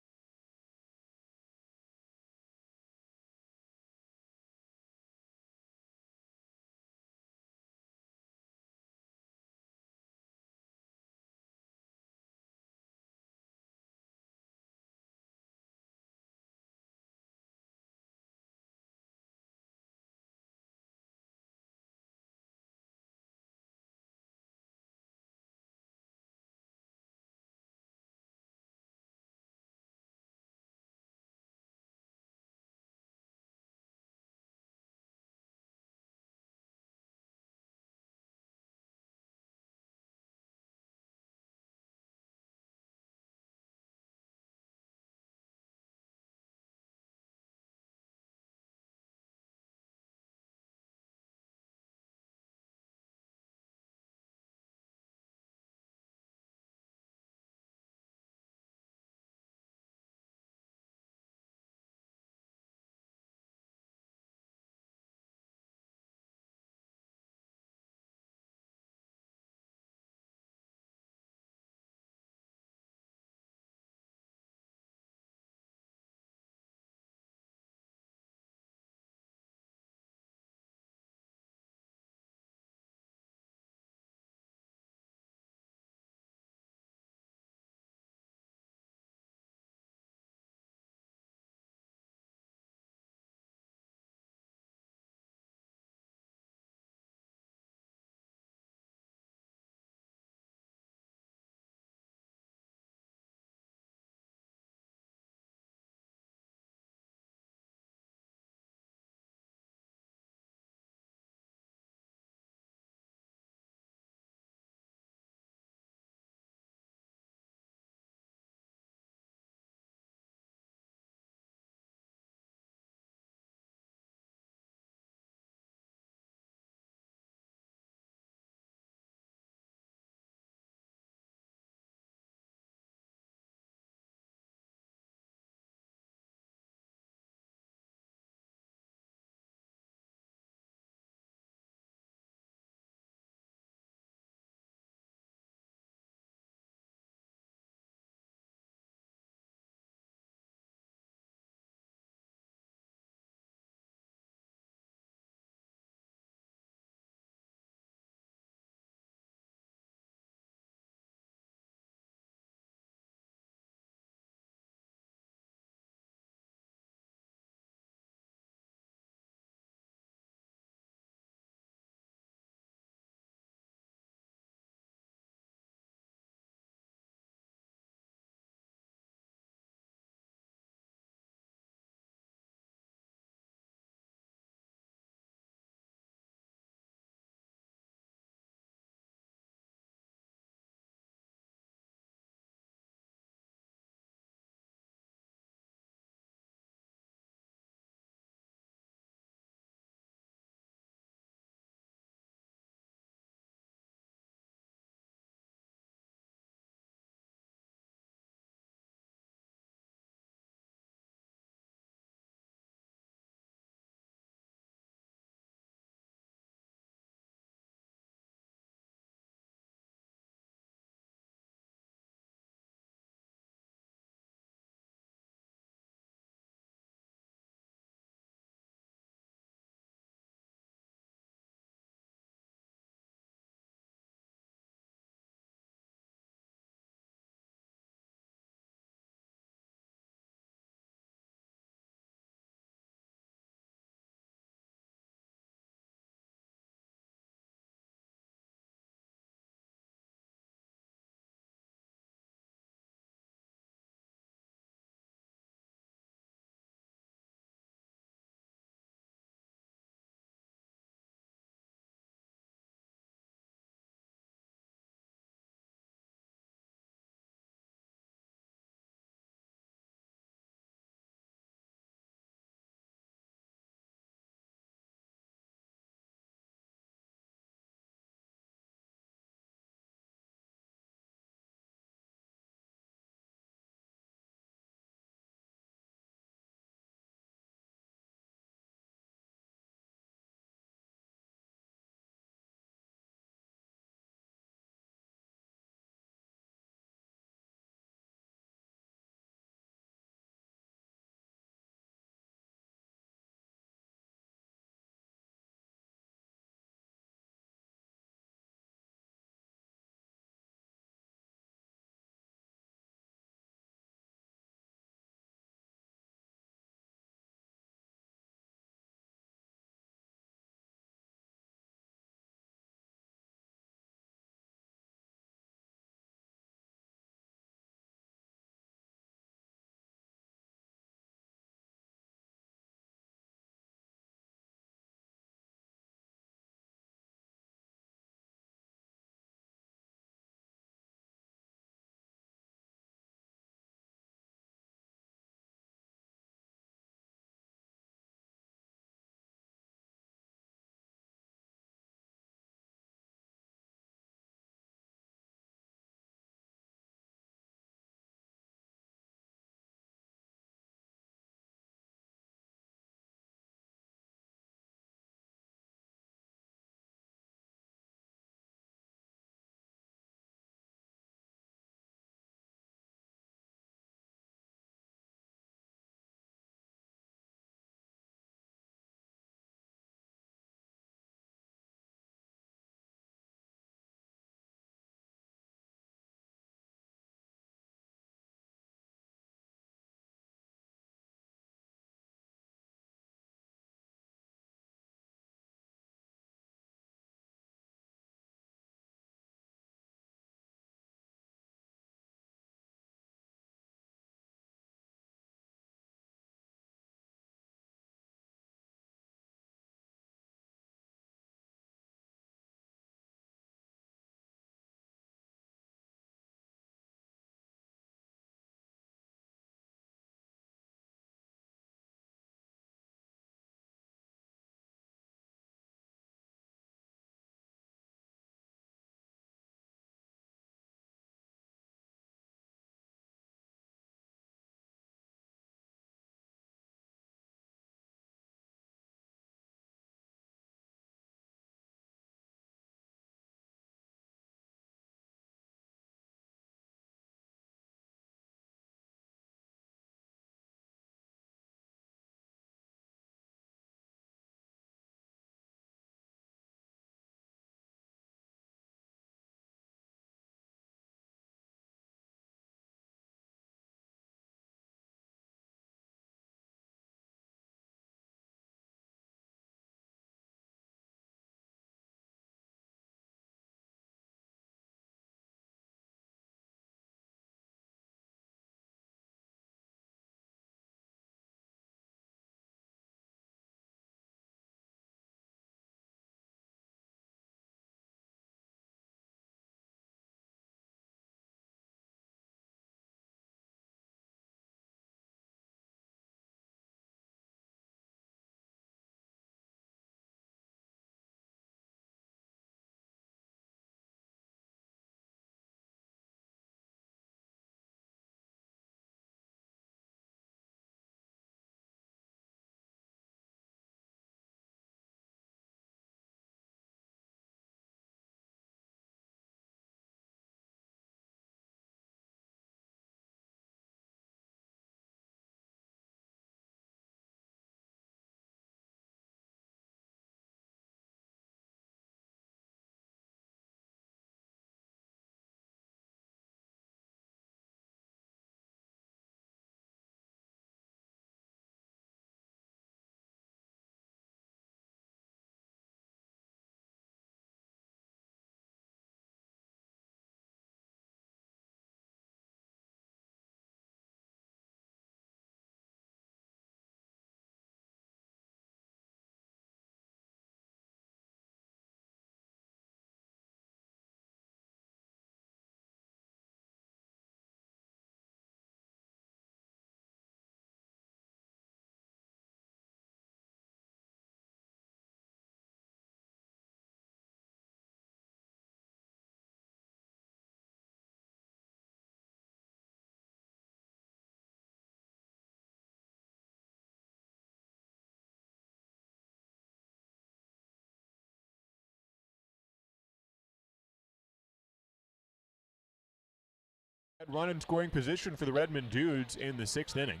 Run in scoring position for the Redmond Dudes in the 6th inning.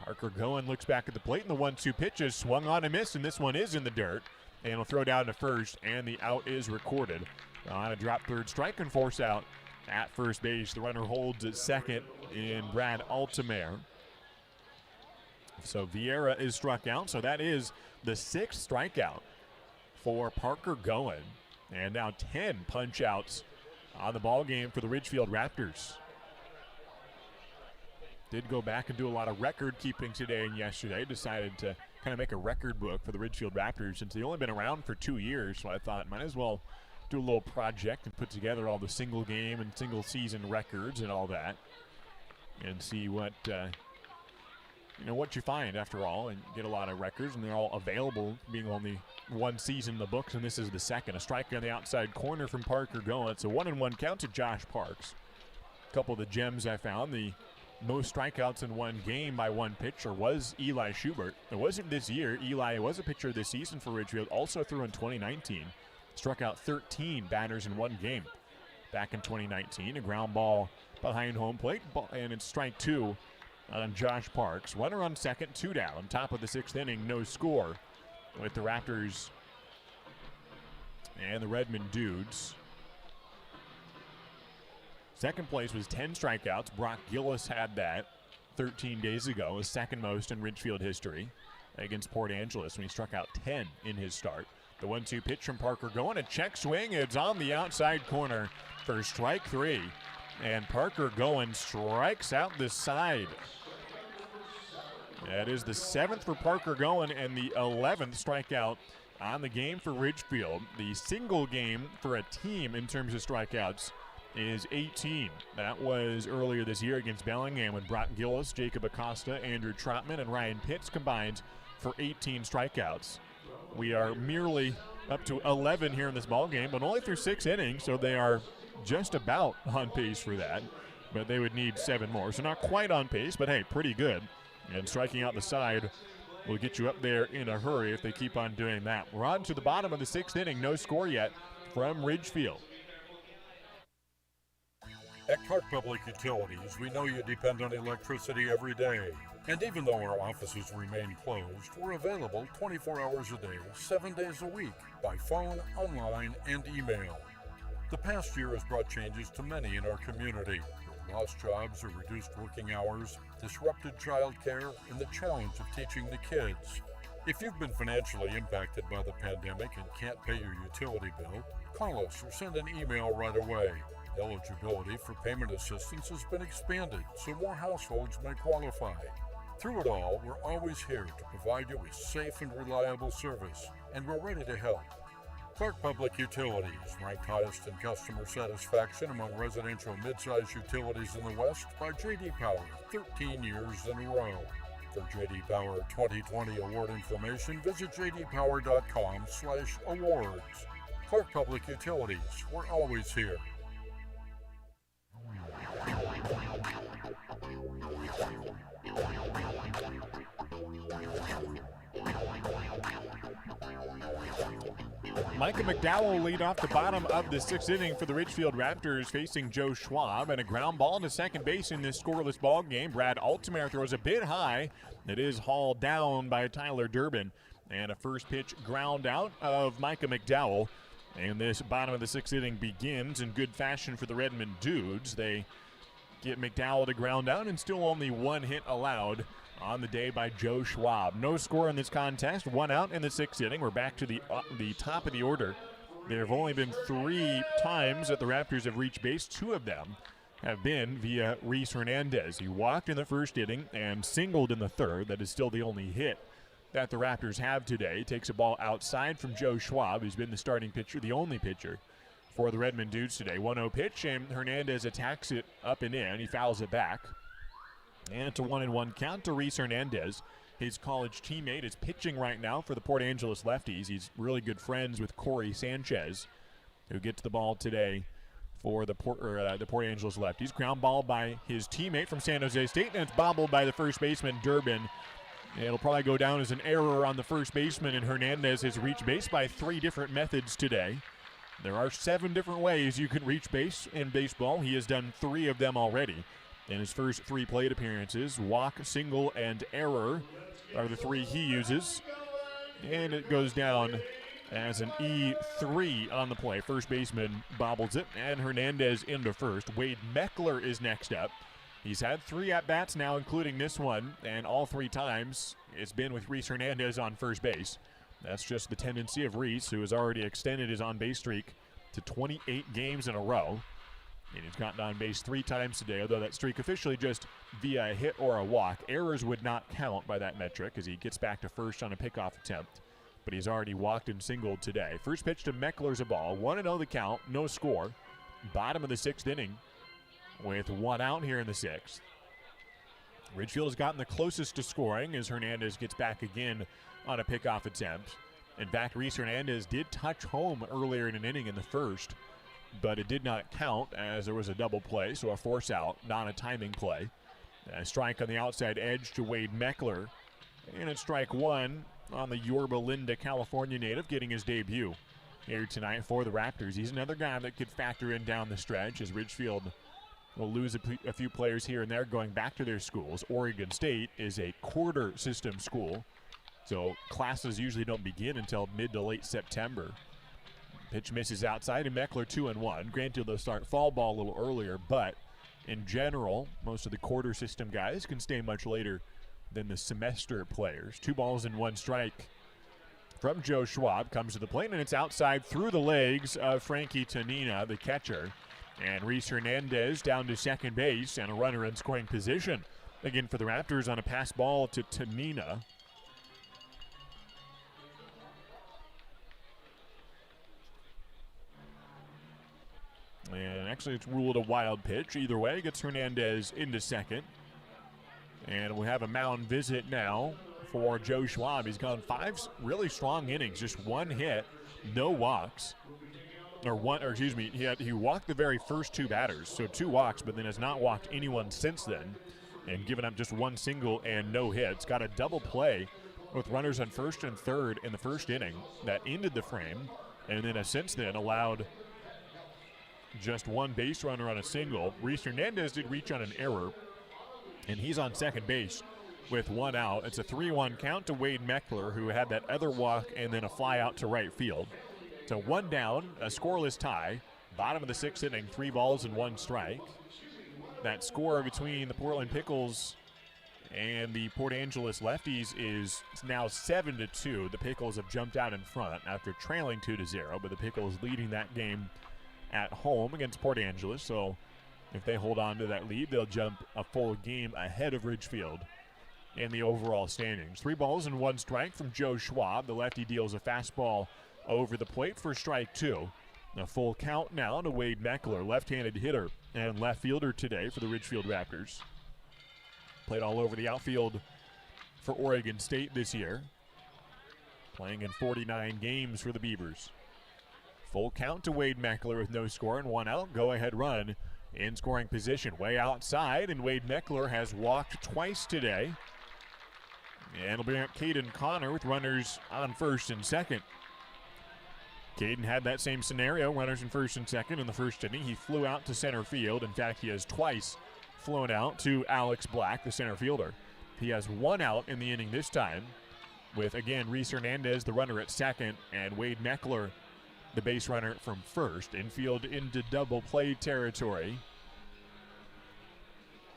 Parker Goen looks back at the plate, and the 1-2 pitch is swung on and missed, and this one is in the dirt. And will throw down to first, and the out is recorded. On a drop third strike and force out at first base. The runner holds at second in Brad Altamere. So Vieira is struck out, so that is the 6th strikeout for Parker Goen. And now 10 punch-outs on the ball game for the Ridgefield Raptors. Did go back and do a lot of record keeping today and yesterday. Decided to kind of make a record book for the Ridgefield Raptors since they've only been around for 2 years. So I thought might as well do a little project and put together all the single game and single season records and all that, and see what what you find after all, and get a lot of records, and they're all available, being only one season in the books, and this is the second. A strike on the outside corner from Parker Goen. It's a 1-1 count to Josh Parks. A couple of the gems I found: the most strikeouts in one game by one pitcher was Eli Schubert. It wasn't this year. Eli was a pitcher this season for Ridgefield, also threw in 2019. Struck out 13 batters in one game back in 2019. A ground ball behind home plate, and it's strike 2 on Josh Parks. Runner on second, 2 down. Top of the 6th inning, no score with the Raptors and the Redmond Dudes. Second place was 10 strikeouts. Brock Gillis had that 13 days ago, his second most in Ridgefield history against Port Angeles when he struck out 10 in his start. The 1-2 pitch from Parker Goen, a check swing. It's on the outside corner for strike 3. And Parker Goen strikes out the side. That is the 7th for Parker Goen and the 11th strikeout on the game for Ridgefield. The single game for a team in terms of strikeouts is 18. That was earlier this year against Bellingham when Brock Gillis, Jacob Acosta, Andrew Trotman, and Ryan Pitts combined for 18 strikeouts. We are merely up to 11 here in this ball game, but only through 6 innings, so they are just about on pace for that. But they would need 7 more, so not quite on pace, but hey, pretty good. And striking out the side will get you up there in a hurry if they keep on doing that. We're on to the bottom of the 6th inning, no score yet from Ridgefield. At Clark Public Utilities, we know you depend on electricity every day. And even though our offices remain closed, we're available 24 hours a day, 7 days a week, by phone, online, and email. The past year has brought changes to many in our community. Lost jobs or reduced working hours, disrupted childcare, and the challenge of teaching the kids. If you've been financially impacted by the pandemic and can't pay your utility bill, call us or send an email right away. Eligibility for payment assistance has been expanded, so more households may qualify. Through it all, we're always here to provide you with safe and reliable service, and we're ready to help. Clark Public Utilities, ranked highest in customer satisfaction among residential mid-size utilities in the West by J.D. Power, 13 years in a row. For J.D. Power 2020 award information, visit jdpower.com/awards. Clark Public Utilities, we're always here. Micah McDowell will lead off the bottom of the 6th inning for the Ridgefield Raptors, facing Joe Schwab, and a ground ball to second base in this scoreless ball game. Brad Altamere throws a bit high. It is hauled down by Tyler Durbin, and a first pitch ground out of Micah McDowell. And this bottom of the 6th inning begins in good fashion for the Redmond Dudes. They get McDowell to ground out, and still only 1 hit allowed on the day by Joe Schwab. No score in this contest, 1 out in the 6th inning. We're back to the top of the order. There have only been 3 times that the Raptors have reached base. 2 of them have been via Reese Hernandez. He walked in the first inning and singled in the third. That is still the only hit that the Raptors have today. Takes a ball outside from Joe Schwab, who's been the starting pitcher, the only pitcher for the Redmond Dudes today. 1-0 pitch, and Hernandez attacks it up and in. He fouls it back. And it's a 1-1 count to Reese Hernandez. His college teammate is pitching right now for the Port Angeles Lefties. He's really good friends with Corey Sanchez, who gets the ball today for the Port Angeles Lefties. Ground ball by his teammate from San Jose State, and it's bobbled by the first baseman, Durbin. It'll probably go down as an error on the first baseman, and Hernandez has reached base by 3 different methods today. There are 7 different ways you can reach base in baseball. He has done 3 of them already in his first 3 plate appearances. Walk, single, and error are the 3 he uses. And it goes down as an E3 on the play. First baseman bobbles it, and Hernandez into first. Wade Meckler is next up. He's had 3 at-bats now, including this one, and all 3 times it's been with Reese Hernandez on first base. That's just the tendency of Reese, who has already extended his on-base streak to 28 games in a row. And he's gotten on base 3 times today, although that streak officially just via a hit or a walk. Errors would not count by that metric as he gets back to first on a pickoff attempt. But he's already walked and singled today. First pitch to Meckler's a ball. 1-0 the count, no score. Bottom of the 6th inning with 1 out here in the 6th. Ridgefield has gotten the closest to scoring as Hernandez gets back again on a pickoff attempt. In fact, Reese Hernandez did touch home earlier in an inning in the first, but it did not count as there was a double play, so a force out, not a timing play. A strike on the outside edge to Wade Meckler, and it's strike 1 on the Yorba Linda, California native, getting his debut here tonight for the Raptors. He's another guy that could factor in down the stretch as Ridgefield will lose a few players here and there going back to their schools. Oregon State is a quarter system school, so classes usually don't begin until mid to late September. Pitch misses outside, and Meckler 2-1. Granted, they'll start fall ball a little earlier, but in general, most of the quarter system guys can stay much later than the semester players. 2 balls and 1 strike from Joe Schwab. Comes to the plate, and it's outside through the legs of Frankie Tanina, the catcher. And Reese Hernandez down to second base, and a runner in scoring position. Again for the Raptors on a pass ball to Tanina. And actually it's ruled a wild pitch. Either way, gets Hernandez into second. And we have a mound visit now for Joe Schwab. He's gone 5 really strong innings, just 1 hit, no walks. He walked the very first 2 batters, so 2 walks, but then has not walked anyone since then, and given up just 1 single and no hits. Got a double play with runners on first and third in the first inning that ended the frame, and then has since then allowed just 1 base runner on a single. Reese Hernandez did reach on an error, and he's on second base with 1 out. It's a 3-1 count to Wade Meckler, who had that other walk and then a fly out to right field. So 1 down, a scoreless tie. Bottom of the 6th inning, 3 balls and 1 strike. That score between the Portland Pickles and the Port Angeles Lefties is now 7-2. The Pickles have jumped out in front after trailing 2-0, but the Pickles leading that game at home against Port Angeles. So if they hold on to that lead, they'll jump a full game ahead of Ridgefield in the overall standings. 3 balls and 1 strike from Joe Schwab. The lefty deals a fastball over the plate for strike 2. A full count now to Wade Meckler, left-handed hitter and left fielder today for the Ridgefield Raptors. Played all over the outfield for Oregon State this year, playing in 49 games for the Beavers. Full count to Wade Meckler with no score and 1 out. Go-ahead run in scoring position. Way outside, and Wade Meckler has walked twice today. And it'll bring up Caden Connor with runners on first and second. Caden had that same scenario, runners in first and second in the first inning. He flew out to center field. In fact, he has twice flown out to Alex Black, the center fielder. He has 1 out in the inning this time with, again, Reese Hernandez, the runner at second, and Wade Meckler, the base runner from first. Infield into double play territory.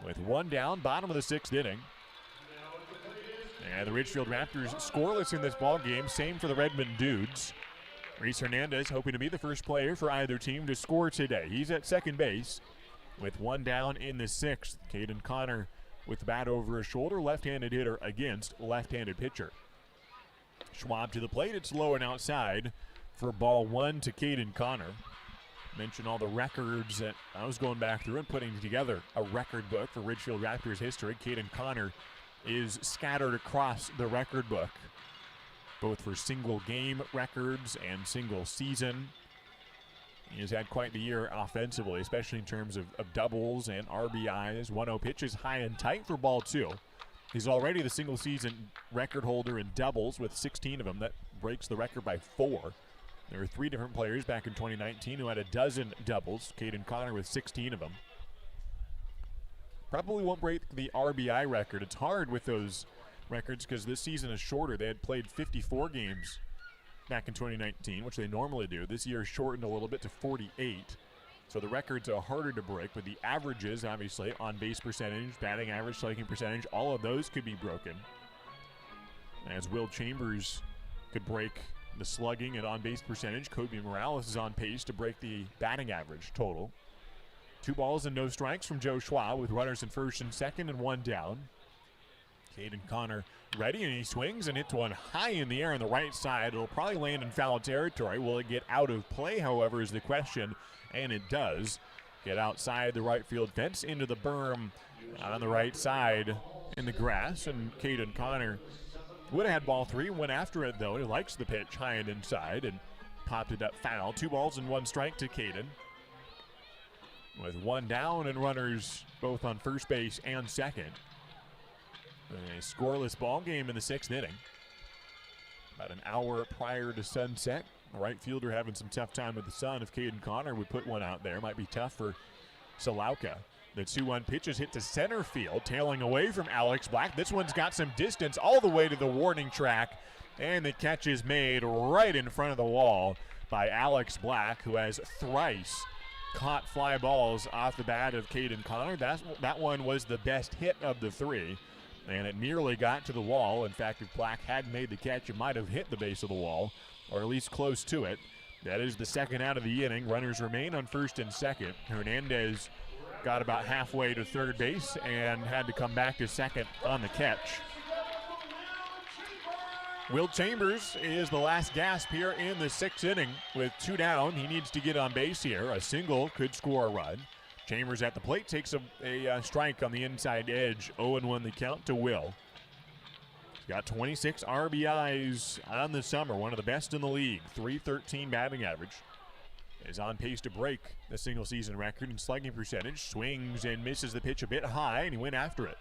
With 1 down, bottom of the 6th inning. And the Ridgefield Raptors scoreless in this ball game. Same for the Redmond Dudes. Reese Hernandez hoping to be the first player for either team to score today. He's at second base with 1 down in the 6th. Caden Connor with the bat over his shoulder, left-handed hitter against left-handed pitcher. Schwab to the plate. It's low and outside for ball 1 to Caden Connor. Mentioned all the records that I was going back through and putting together a record book for Ridgefield Raptors history. Caden Connor is scattered across the record book, both for single game records and single season. He has had quite the year offensively, especially in terms of doubles and RBIs. 1-0 pitch is high and tight for ball 2. He's already the single season record holder in doubles with 16 of them. That breaks the record by 4. There were 3 different players back in 2019 who had a dozen doubles. Caden Connor with 16 of them. Probably won't break the RBI record. It's hard with those records because this season is shorter. They had played 54 games back in 2019, which they normally do. This year shortened a little bit to 48. So the records are harder to break, but the averages, obviously, on base percentage, batting average, slugging percentage, all of those could be broken. As Will Chambers could break the slugging and on-base percentage, Kobe Morales is on pace to break the batting average total. 2 balls and no strikes from Joe Schwab with runners in first and second and 1 down. Caden Connor ready, and he swings and hits one high in the air on the right side. It'll probably land in foul territory. Will it get out of play, however, is the question, and it does. Get outside the right field fence into the berm on the right side in the grass, and Caden Connor would have had ball 3, went after it though. He likes the pitch high and inside and popped it up foul. 2 balls and 1 strike to Caden. With 1 down and runners both on first base and second. A scoreless ball game in the 6th inning. About an hour prior to sunset. The right fielder having some tough time with the sun. If Caden Connor would put one out there, might be tough for Salauka. The 2-1 pitch is hit to center field, tailing away from Alex Black. This one's got some distance all the way to the warning track, and the catch is made right in front of the wall by Alex Black, who has thrice caught fly balls off the bat of Caden Connor. That one was the best hit of the 3, and it nearly got to the wall. In fact, if Black hadn't made the catch, it might have hit the base of the wall, or at least close to it. That is the 2nd out of the inning. Runners remain on first and second. Hernandez got about halfway to third base and had to come back to second on the catch. Will Chambers is the last gasp here in the 6th inning with 2 down. He needs to get on base here. A single could score a run. Chambers at the plate takes a strike on the inside edge. 0-1 the count to Will. He's got 26 RBIs on the summer, one of the best in the league. .313 batting average. Is on pace to break the single season record in slugging percentage. Swings and misses the pitch a bit high, and he went after it.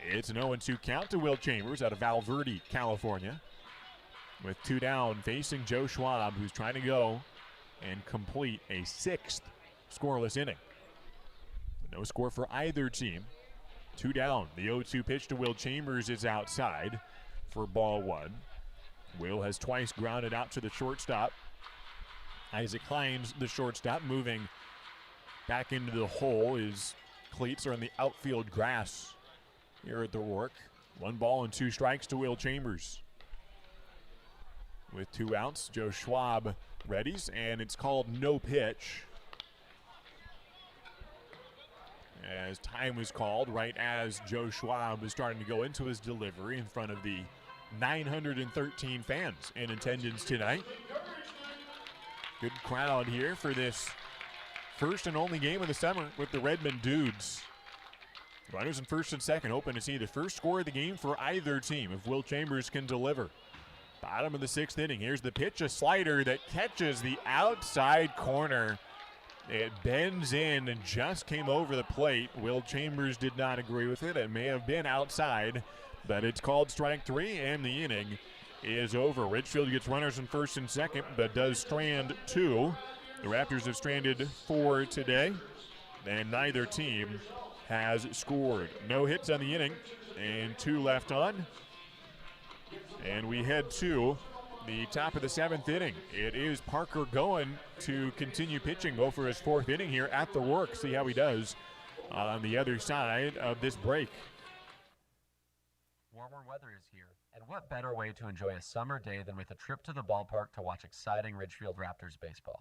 It's an 0-2 count to Will Chambers out of Val Verde, California. With 2 down, facing Joe Schwab, who's trying to go and complete a 6th scoreless inning. No score for either team. 2 down. The 0-2 pitch to Will Chambers is outside for ball 1. Will has twice grounded out to the shortstop. Isaac Hines, the shortstop, moving back into the hole. His cleats are in the outfield grass here at the Rourke. 1 ball and 2 strikes to Will Chambers. With 2 outs, Joe Schwab readies, and it's called no pitch. As time was called, right as Joe Schwab was starting to go into his delivery in front of the 913 fans in attendance tonight. Good crowd here for this first and only game of the summer with the Redmond Dudes. Runners in first and second, hoping to see the first score of the game for either team if Will Chambers can deliver. Bottom of the 6th inning. Here's the pitch, a slider that catches the outside corner. It bends in and just came over the plate. Will Chambers did not agree with it. It may have been outside, but it's called strike 3, and the inning is over. Ridgefield gets runners in first and second, but does strand 2. The Raptors have stranded 4 today, and neither team has scored. No hits on the inning, and 2 left on. And we head to the top of the 7th inning. It is Parker going to continue pitching, go for his 4th inning here at the Rourke. See how he does on the other side of this break. Warmer weather is here, and what better way to enjoy a summer day than with a trip to the ballpark to watch exciting Ridgefield Raptors baseball.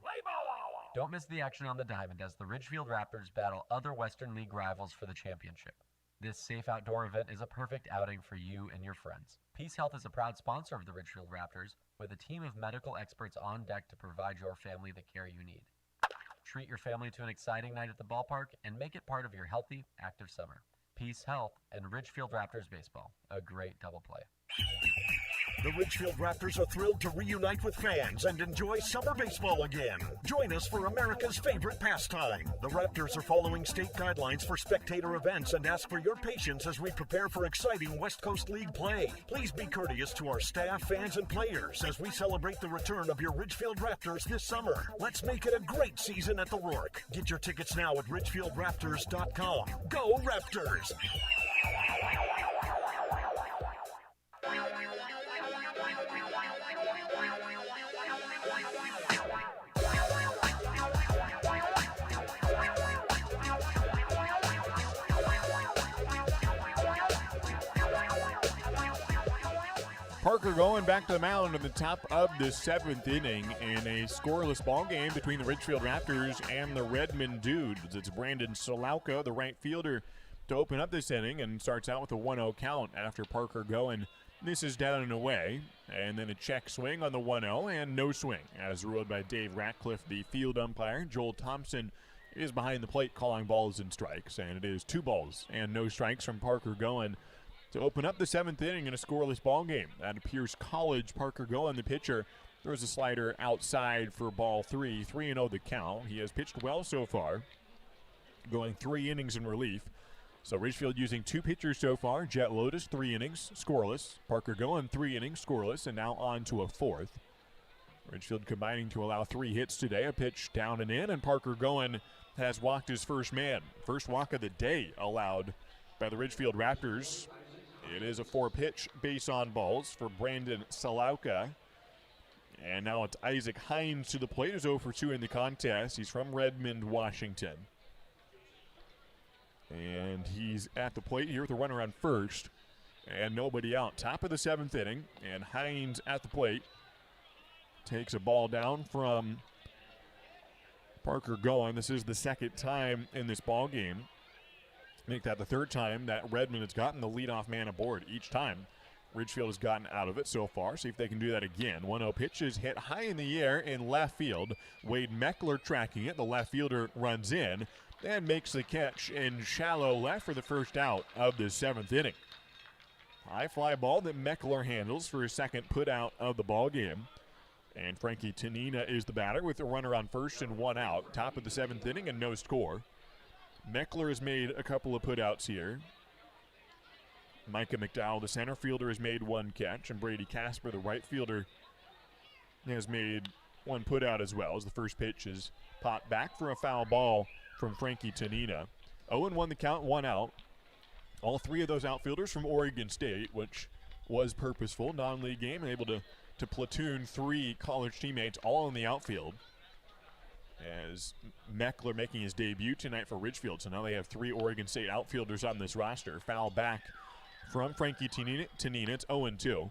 Don't miss the action on the diamond as the Ridgefield Raptors battle other Western League rivals for the championship. This safe outdoor event is a perfect outing for you and your friends. Peace Health is a proud sponsor of the Ridgefield Raptors, with a team of medical experts on deck to provide your family the care you need. Treat your family to an exciting night at the ballpark and make it part of your healthy, active summer. Peace Health and Ridgefield Raptors baseball, a great double play. The Ridgefield Raptors are thrilled to reunite with fans and enjoy summer baseball again. Join us for America's favorite pastime. The Raptors are following state guidelines for spectator events and ask for your patience as we prepare for exciting West Coast League play. Please be courteous to our staff, fans, and players as we celebrate the return of your Ridgefield Raptors this summer. Let's make it a great season at the Rourke. Get your tickets now at ridgefieldraptors.com. Go Raptors! Parker going back to the mound in the top of the 7th inning in a scoreless ball game between the Ridgefield Raptors and the Redmond Dudes. It's Brandon Solauka, the right fielder, to open up this inning, and starts out with a 1-0 count after Parker going. This is down and away, and then a check swing on the 1-0 and no swing, as ruled by Dave Ratcliffe, the field umpire. Joel Thompson is behind the plate calling balls and strikes, and it is 2 balls and no strikes from Parker going to open up the 7th inning in a scoreless ball game. At Pierce College, Parker Goen, the pitcher, throws a slider outside for ball 3. 3-0 the count. He has pitched well so far, going 3 innings in relief. So Ridgefield using 2 pitchers so far. Jet Lotus, 3 innings, scoreless. Parker Goen, 3 innings, scoreless, and now on to a 4th. Ridgefield combining to allow 3 hits today. A pitch down and in, and Parker Goen has walked his first man. First walk of the day allowed by the Ridgefield Raptors. It is a 4-pitch base on balls for Brandon Solauka. And now it's Isaac Hines to the plate, who's 0 for 2 in the contest. He's from Redmond, Washington. And he's at the plate here with a runner on first and nobody out. Top of the 7th inning, and Hines at the plate takes a ball down from Parker Goen. This is the 2nd time in this ball game. Make that the 3rd time that Redmond has gotten the leadoff man aboard. Each time Ridgefield has gotten out of it so far. See if they can do that again. 1-0 pitch is hit high in the air in left field. Wade Meckler tracking it. The left fielder runs in and makes the catch in shallow left for the first out of the 7th inning. High fly ball that Meckler handles for his 2nd put out of the ball game. And Frankie Tanina is the batter with a runner on first and 1 out. Top of the 7th inning and no score. Meckler has made a couple of putouts here. Micah McDowell, the center fielder, has made 1 catch, and Brady Casper, the right fielder, has made 1 putout as well, as the first pitch is popped back for a foul ball from Frankie Tanina. 0-1 the count, 1 out. All 3 of those outfielders from Oregon State, which was purposeful, non-league game, and able to platoon 3 college teammates all in the outfield. As Meckler making his debut tonight for Ridgefield. So now they have 3 Oregon State outfielders on this roster. Foul back from Frankie Tanina. It's 0-2.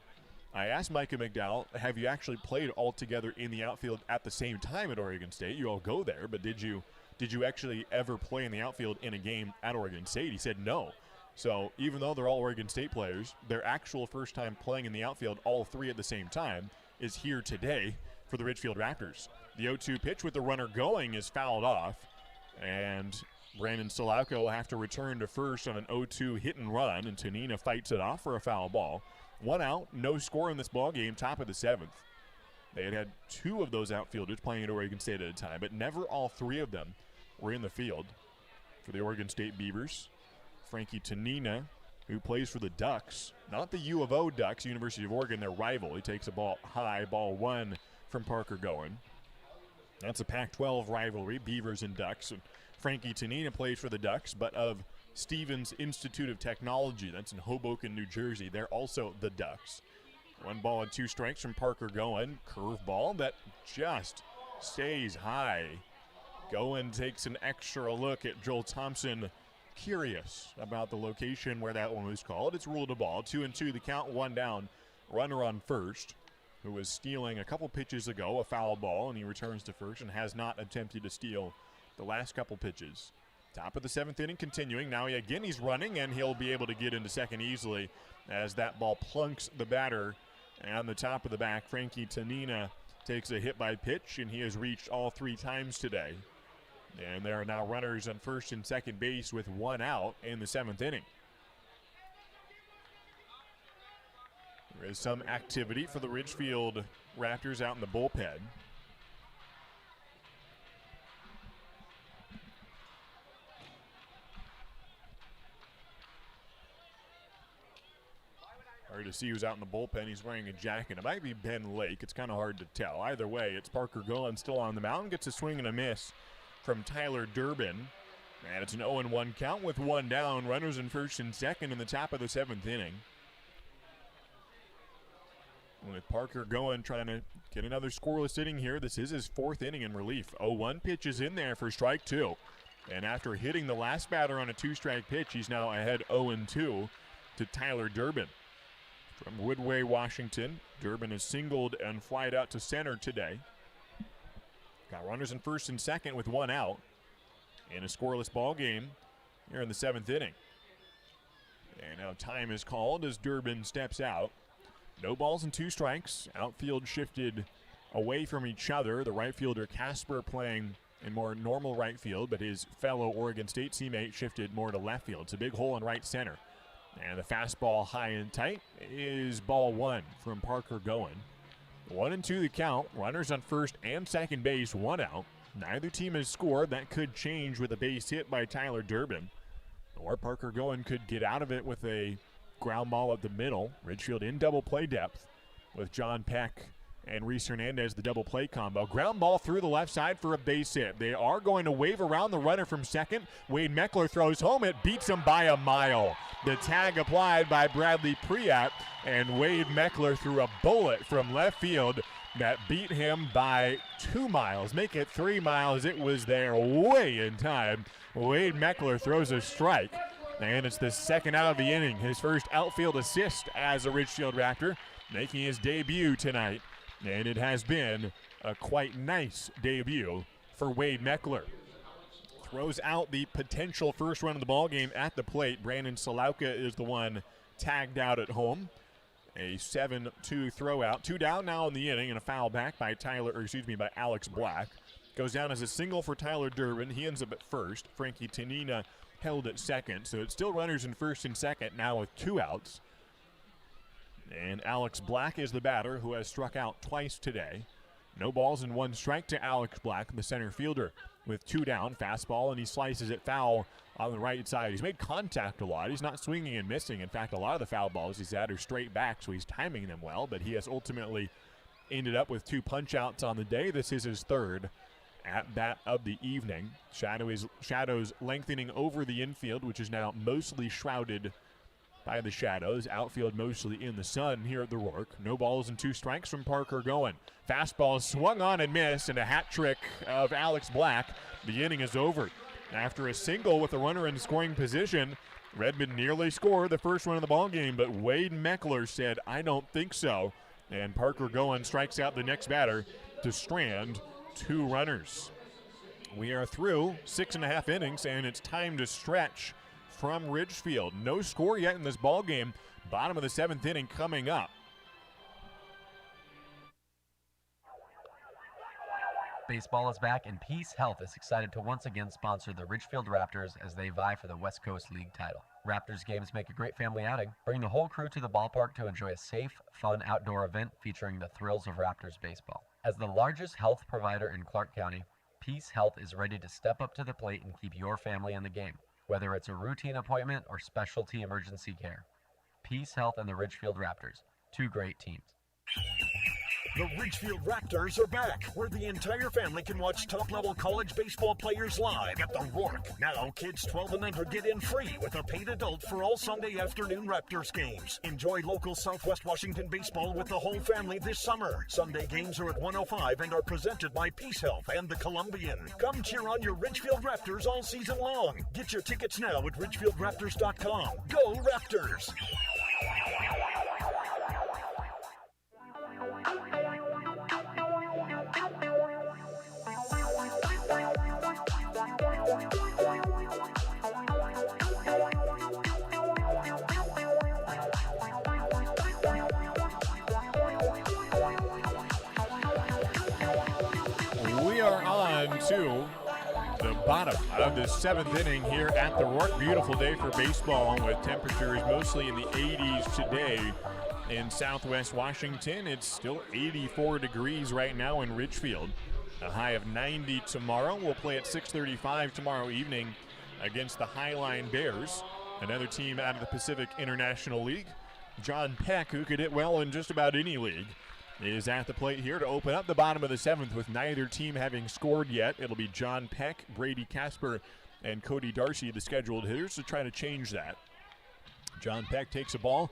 I asked Micah McDowell, have you actually played all together in the outfield at the same time at Oregon State? You all go there, but did you actually ever play in the outfield in a game at Oregon State? He said no. So even though they're all Oregon State players, their actual first time playing in the outfield, all 3 at the same time, is here today for the Ridgefield Raptors. The 0-2 pitch with the runner going is fouled off, and Brandon Solauka will have to return to first on an 0-2 hit and run, and Tanina fights it off for a foul ball. 1 out, no score in this ball game, top of the 7th. They had 2 of those outfielders playing at Oregon State at a time, but never all 3 of them were in the field. For the Oregon State Beavers, Frankie Tanina, who plays for the Ducks, not the U of O Ducks, University of Oregon, their rival. He takes a ball high, ball 1 from Parker Goen. That's a Pac-12 rivalry, Beavers and Ducks. And Frankie Tanina plays for the Ducks, but of Stevens Institute of Technology. That's in Hoboken, New Jersey. They're also the Ducks. 1 ball and 2 strikes from Parker Goen. Curveball that just stays high. Goen takes an extra look at Joel Thompson, curious about the location where that one was called. It's ruled a ball. 2-2 the count, 1 down. Runner on first, who was stealing a couple pitches ago, a foul ball, and he returns to first and has not attempted to steal the last couple pitches. Top of the 7th inning continuing. Now he's running, and he'll be able to get into second easily as that ball plunks the batter. And on the top of the back, Frankie Tanina takes a hit by pitch, and he has reached all 3 times today. And there are now runners on first and second base with 1 out in the 7th inning. There is some activity for the Ridgefield Raptors out in the bullpen. Hard to see who's out in the bullpen. He's wearing a jacket. It might be Ben Lake. It's kind of hard to tell. Either way, it's Parker Golan still on the mound. Gets a swing and a miss from Tyler Durbin. And it's an 0-1 count with one down. Runners in first and second in the top of the 7th inning. With Parker Golan trying to get another scoreless inning here. This is his 4th inning in relief. 0-1 pitch is in there for strike 2. And after hitting the last batter on a 2-strike pitch, he's now ahead 0-2 to Tyler Durbin. From Woodway, Washington, Durbin is singled and flied out to center today. Got runners in first and second with one out in a scoreless ball game here in the 7th inning. And now time is called as Durbin steps out. No balls and 2 strikes. Outfield shifted away from each other. The right fielder Casper playing in more normal right field, but his fellow Oregon State teammate shifted more to left field. It's a big hole in right center. And the fastball high and tight is ball 1 from Parker Golan. 1-2 the count. Runners on first and second base, 1 out. Neither team has scored. That could change with a base hit by Tyler Durbin. Or Parker Golan could get out of it with a ground ball up the middle. Ridgefield in double play depth with John Peck and Reese Hernandez, the double play combo. Ground ball through the left side for a base hit. They are going to wave around the runner from second. Wade Meckler throws home. It beats him by a mile. The tag applied by Bradley Priat, and Wade Meckler threw a bullet from left field that beat him by 2 miles. Make it 3 miles. It was there way in time. Wade Meckler throws a strike, and it's the second out of the inning. His first outfield assist as a Ridgefield Raptor, making his debut tonight. And it has been a quite nice debut for Wade Meckler. Throws out the potential first run of the ball game at the plate. Brandon Salauka is the one tagged out at home. A 7-2 throw out. 2 down now in the inning, and a foul back by by Alex Black. Goes down as a single for Tyler Durbin. He ends up at first. Frankie Tanina held at second. So it's still runners in first and second now with 2 outs. And Alex Black is the batter who has struck out twice today. No balls and 1 strike to Alex Black, the center fielder, with 2 down. Fastball, and he slices it foul on the right side. He's made contact a lot. He's not swinging and missing. In fact, a lot of the foul balls he's had are straight back, so he's timing them well, but he has ultimately ended up with 2 punch-outs on the day. This is his 3rd at bat of the evening. Shadows lengthening over the infield, which is now mostly shrouded by the shadows. Outfield mostly in the sun here at the Rourke. No balls and 2 strikes from Parker Golan. Fastball swung on and missed, and a hat trick of Alex Black. The inning is over. After a single with a runner in scoring position, Redmond nearly scored the first run of the ball game, but Wade Meckler said, "I don't think so." And Parker Golan strikes out the next batter to strand 2 runners. We are through 6.5 innings, and it's time to stretch from Ridgefield. No score yet in this ball game. Bottom of the 7th inning coming up. Baseball is back, and Peace Health is excited to once again sponsor the Ridgefield Raptors as they vie for the West Coast League title. Raptors games make a great family outing. Bring the whole crew to the ballpark to enjoy a safe, fun outdoor event featuring the thrills of Raptors baseball. As the largest health provider in Clark County, Peace Health is ready to step up to the plate and keep your family in the game, whether it's a routine appointment or specialty emergency care. Peace Health and the Ridgefield Raptors, 2 great teams. The Ridgefield Raptors are back, where the entire family can watch top-level college baseball players live at the Rourke. Now, kids 12 and under get in free with a paid adult for all Sunday afternoon Raptors games. Enjoy local Southwest Washington baseball with the whole family this summer. Sunday games are at 105 and are presented by Peace Health and the Columbian. Come cheer on your Ridgefield Raptors all season long. Get your tickets now at ridgefieldraptors.com. Go Raptors! We are on to the bottom of the 7th inning here at the Rourke. Beautiful day for baseball with temperatures mostly in the 80s today. in southwest Washington. It's still 84 degrees right now in Ridgefield. A high of 90 tomorrow. We'll play at 6:35 tomorrow evening against the Highline Bears, another team out of the Pacific International League. John Peck, who could hit well in just about any league, is at the plate here to open up the bottom of the 7th with neither team having scored yet. It'll be John Peck, Brady Casper, and Cody Darcy, the scheduled hitters, to try to change that. John Peck takes a ball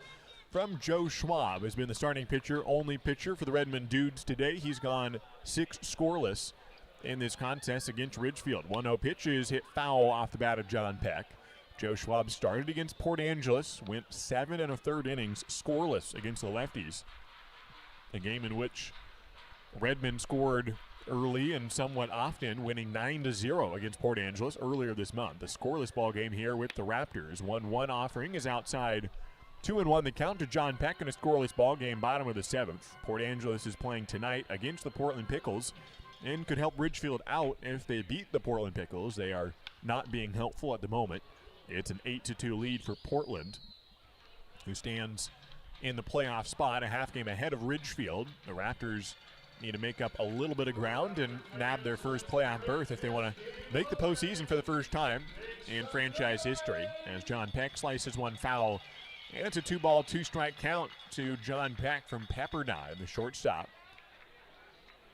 from Joe Schwab, has been the starting pitcher, only pitcher for the Redmond Dudes today. He's gone 6 scoreless in this contest against Ridgefield. 1-0 pitch is hit foul off the bat of John Peck. Joe Schwab started against Port Angeles, went 7 1/3 innings scoreless against the lefties. A game in which Redmond scored early and somewhat often, winning 9-0 against Port Angeles earlier this month. A scoreless ball game here with the Raptors. 1-1 offering is outside. 2-1 the count to John Peck in a scoreless ball game, bottom of the 7th. Port Angeles is playing tonight against the Portland Pickles and could help Ridgefield out if they beat the Portland Pickles. They are not being helpful at the moment. It's an 8-2 lead for Portland, who stands in the playoff spot, a half game ahead of Ridgefield. The Raptors need to make up a little bit of ground and nab their first playoff berth if they want to make the postseason for the first time in franchise history, as John Peck slices one foul. And it's a 2-ball, 2-strike count to John Peck from Pepperdine, the shortstop.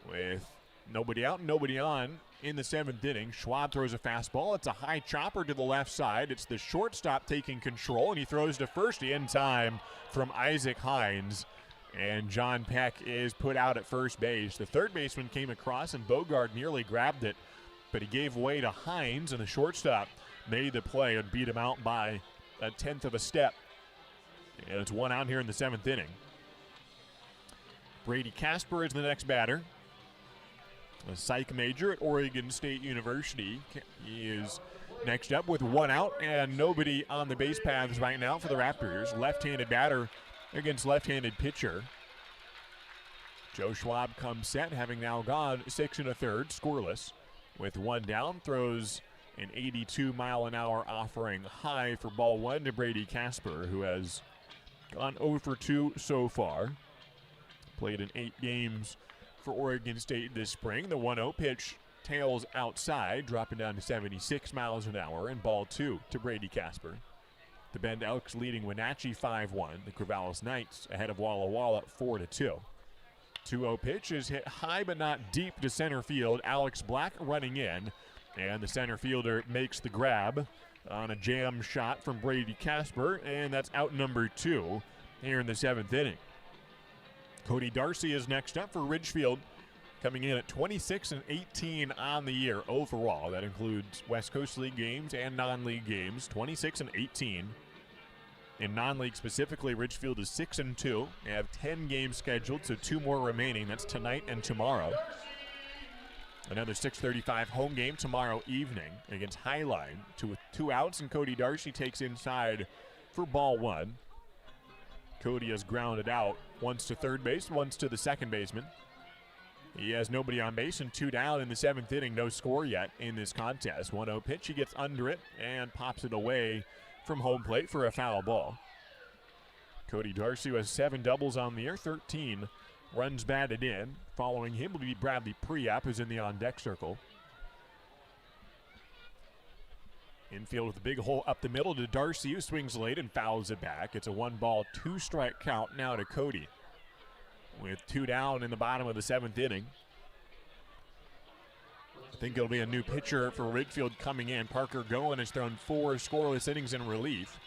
With nobody out and nobody on in the 7th inning, Schwab throws a fastball. It's a high chopper to the left side. It's the shortstop taking control, and he throws to first in time from Isaac Hines. And John Peck is put out at first base. The third baseman came across, and Bogard nearly grabbed it, but he gave way to Hines, and the shortstop made the play and beat him out by 1/10 of a step. And it's 1 out here in the 7th inning. Brady Casper is the next batter. A psych major at Oregon State University. He is next up with 1 out and nobody on the base paths right now for the Raptors. Left-handed batter against left-handed pitcher. Joe Schwab comes set, having now gone 6 1/3, scoreless. With 1 down, throws an 82-mile-an-hour offering high for ball 1 to Brady Casper, who has gone 0 for 2 so far. Played in 8 games for Oregon State this spring. The 1-0 pitch tails outside, dropping down to 76 miles an hour, and ball 2 to Brady Casper. The Bend Elks leading Wenatchee 5-1. The Corvallis Knights ahead of Walla Walla 4-2. 2-0 pitch is hit high but not deep to center field. Alex Black running in, and the center fielder makes the grab on a jam shot from Brady Casper, and that's out number 2 here in the 7th inning. Cody Darcy is next up for Ridgefield, coming in at 26-18 on the year overall. That includes West Coast League games and non-league games. 26-18. In non-league specifically, Ridgefield is 6-2. They have 10 games scheduled, so 2 more remaining. That's tonight and tomorrow. Another 6:35 home game tomorrow evening against Highline. 2 outs, and Cody Darcy takes inside for ball 1. Cody has grounded out once to third base, once to the second baseman. He has nobody on base and 2 down in the 7th inning. No score yet in this contest. 1-0 pitch. He gets under it and pops it away from home plate for a foul ball. Cody Darcy, who has 7 doubles on the year, 13 runs batted in. Following him will be Bradley Priap, who's in the on-deck circle. Infield with a big hole up the middle to Darcy, who swings late and fouls it back. It's a 1-ball, 2-strike count now to Cody, with 2 down in the bottom of the 7th inning. I think it'll be a new pitcher for Ridgefield coming in. Parker Goen has thrown 4 scoreless innings in relief.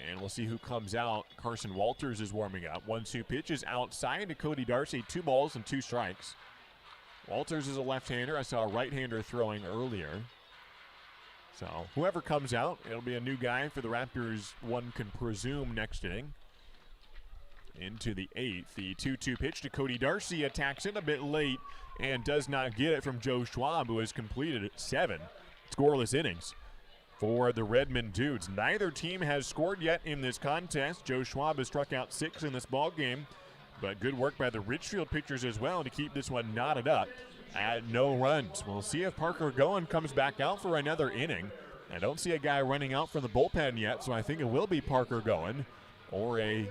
And we'll see who comes out. Carson Walters is warming up. 1-2 pitch is outside to Cody Darcy. 2 balls and 2 strikes. Walters is a left-hander. I saw a right-hander throwing earlier. So whoever comes out, it'll be a new guy for the Raptors, one can presume, next inning. Into the 8th. The 2-2 pitch to Cody Darcy attacks it a bit late and does not get it from Joe Schwab, who has completed 7 scoreless innings for the Redmond Dudes. Neither team has scored yet in this contest. Joe Schwab has struck out 6 in this ball game, but good work by the Ridgefield pitchers as well to keep this one knotted up at no runs. We'll see if Parker Goen comes back out for another inning. I don't see a guy running out from the bullpen yet, so I think it will be Parker Goen or a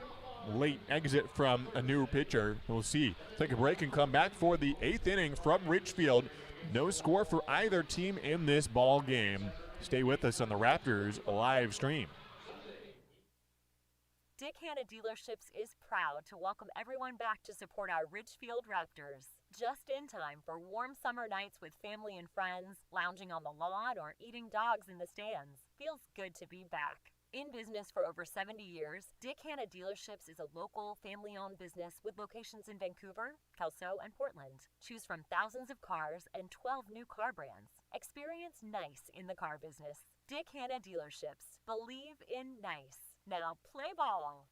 late exit from a new pitcher. We'll see. Take a break and come back for the 8th inning from Ridgefield. No score for either team in this ball game. Stay with us on the Raptors live stream. Dick Hanna Dealerships is proud to welcome everyone back to support our Ridgefield Raptors. Just in time for warm summer nights with family and friends, lounging on the lawn, or eating dogs in the stands. Feels good to be back. In business for over 70 years, Dick Hanna Dealerships is a local, family-owned business with locations in Vancouver, Kelso, and Portland. Choose from thousands of cars and 12 new car brands. Experience nice in the car business. Dick Hanna Dealerships. Believe in nice. Now play ball.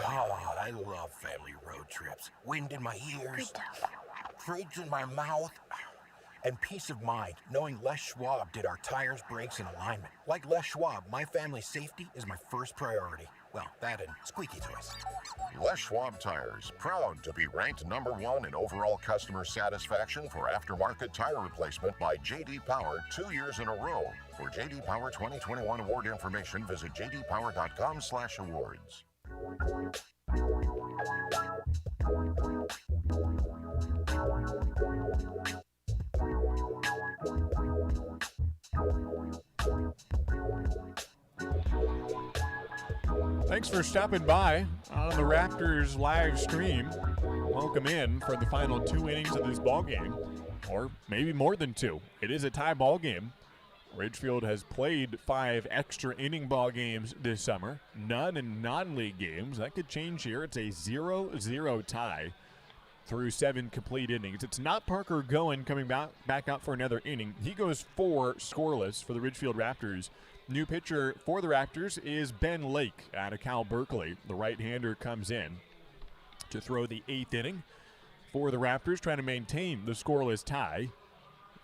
Oh, I love family road trips. Wind in my ears, treats in my mouth, and peace of mind knowing Les Schwab did our tires, brakes, and alignment. Like Les Schwab, my family's safety is my first priority. Well, that and squeaky toys. Les Schwab Tires, proud to be ranked #1 in overall customer satisfaction for aftermarket tire replacement by J.D. Power 2 years in a row. For J.D. Power 2021 award information, visit jdpower.com/awards. Thanks for stopping by on the Raptors live stream. Welcome in for the final 2 innings of this ball game, or maybe more than 2. It is a tie ball game. Ridgefield has played 5 extra inning ball games this summer, none in non-league games. That could change here. It's a 0-0 tie through 7 complete innings. It's not Parker Goen coming back out for another inning. He goes 4 scoreless for the Ridgefield Raptors. New pitcher for the Raptors is Ben Lake out of Cal Berkeley. The right-hander comes in to throw the 8th inning for the Raptors, trying to maintain the scoreless tie.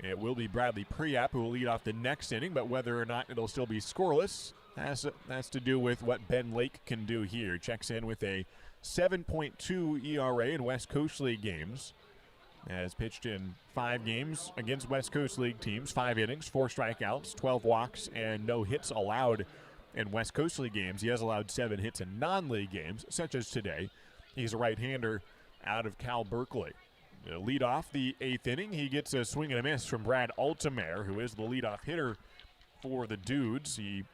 It will be Bradley Priap who will lead off the next inning, but whether or not it'll still be scoreless has to do with what Ben Lake can do here. Checks in with a 7.2 ERA in West Coast League games. Has pitched in 5 games against West Coast League teams, 5 innings, 4 strikeouts, 12 walks, and no hits allowed in West Coast League games. He has allowed 7 hits in non-league games, such as today. He's a right-hander out of Cal Berkeley. Lead off the 8th inning, he gets a swing and a miss from Brad Altamare, who is the leadoff hitter for the Dudes. He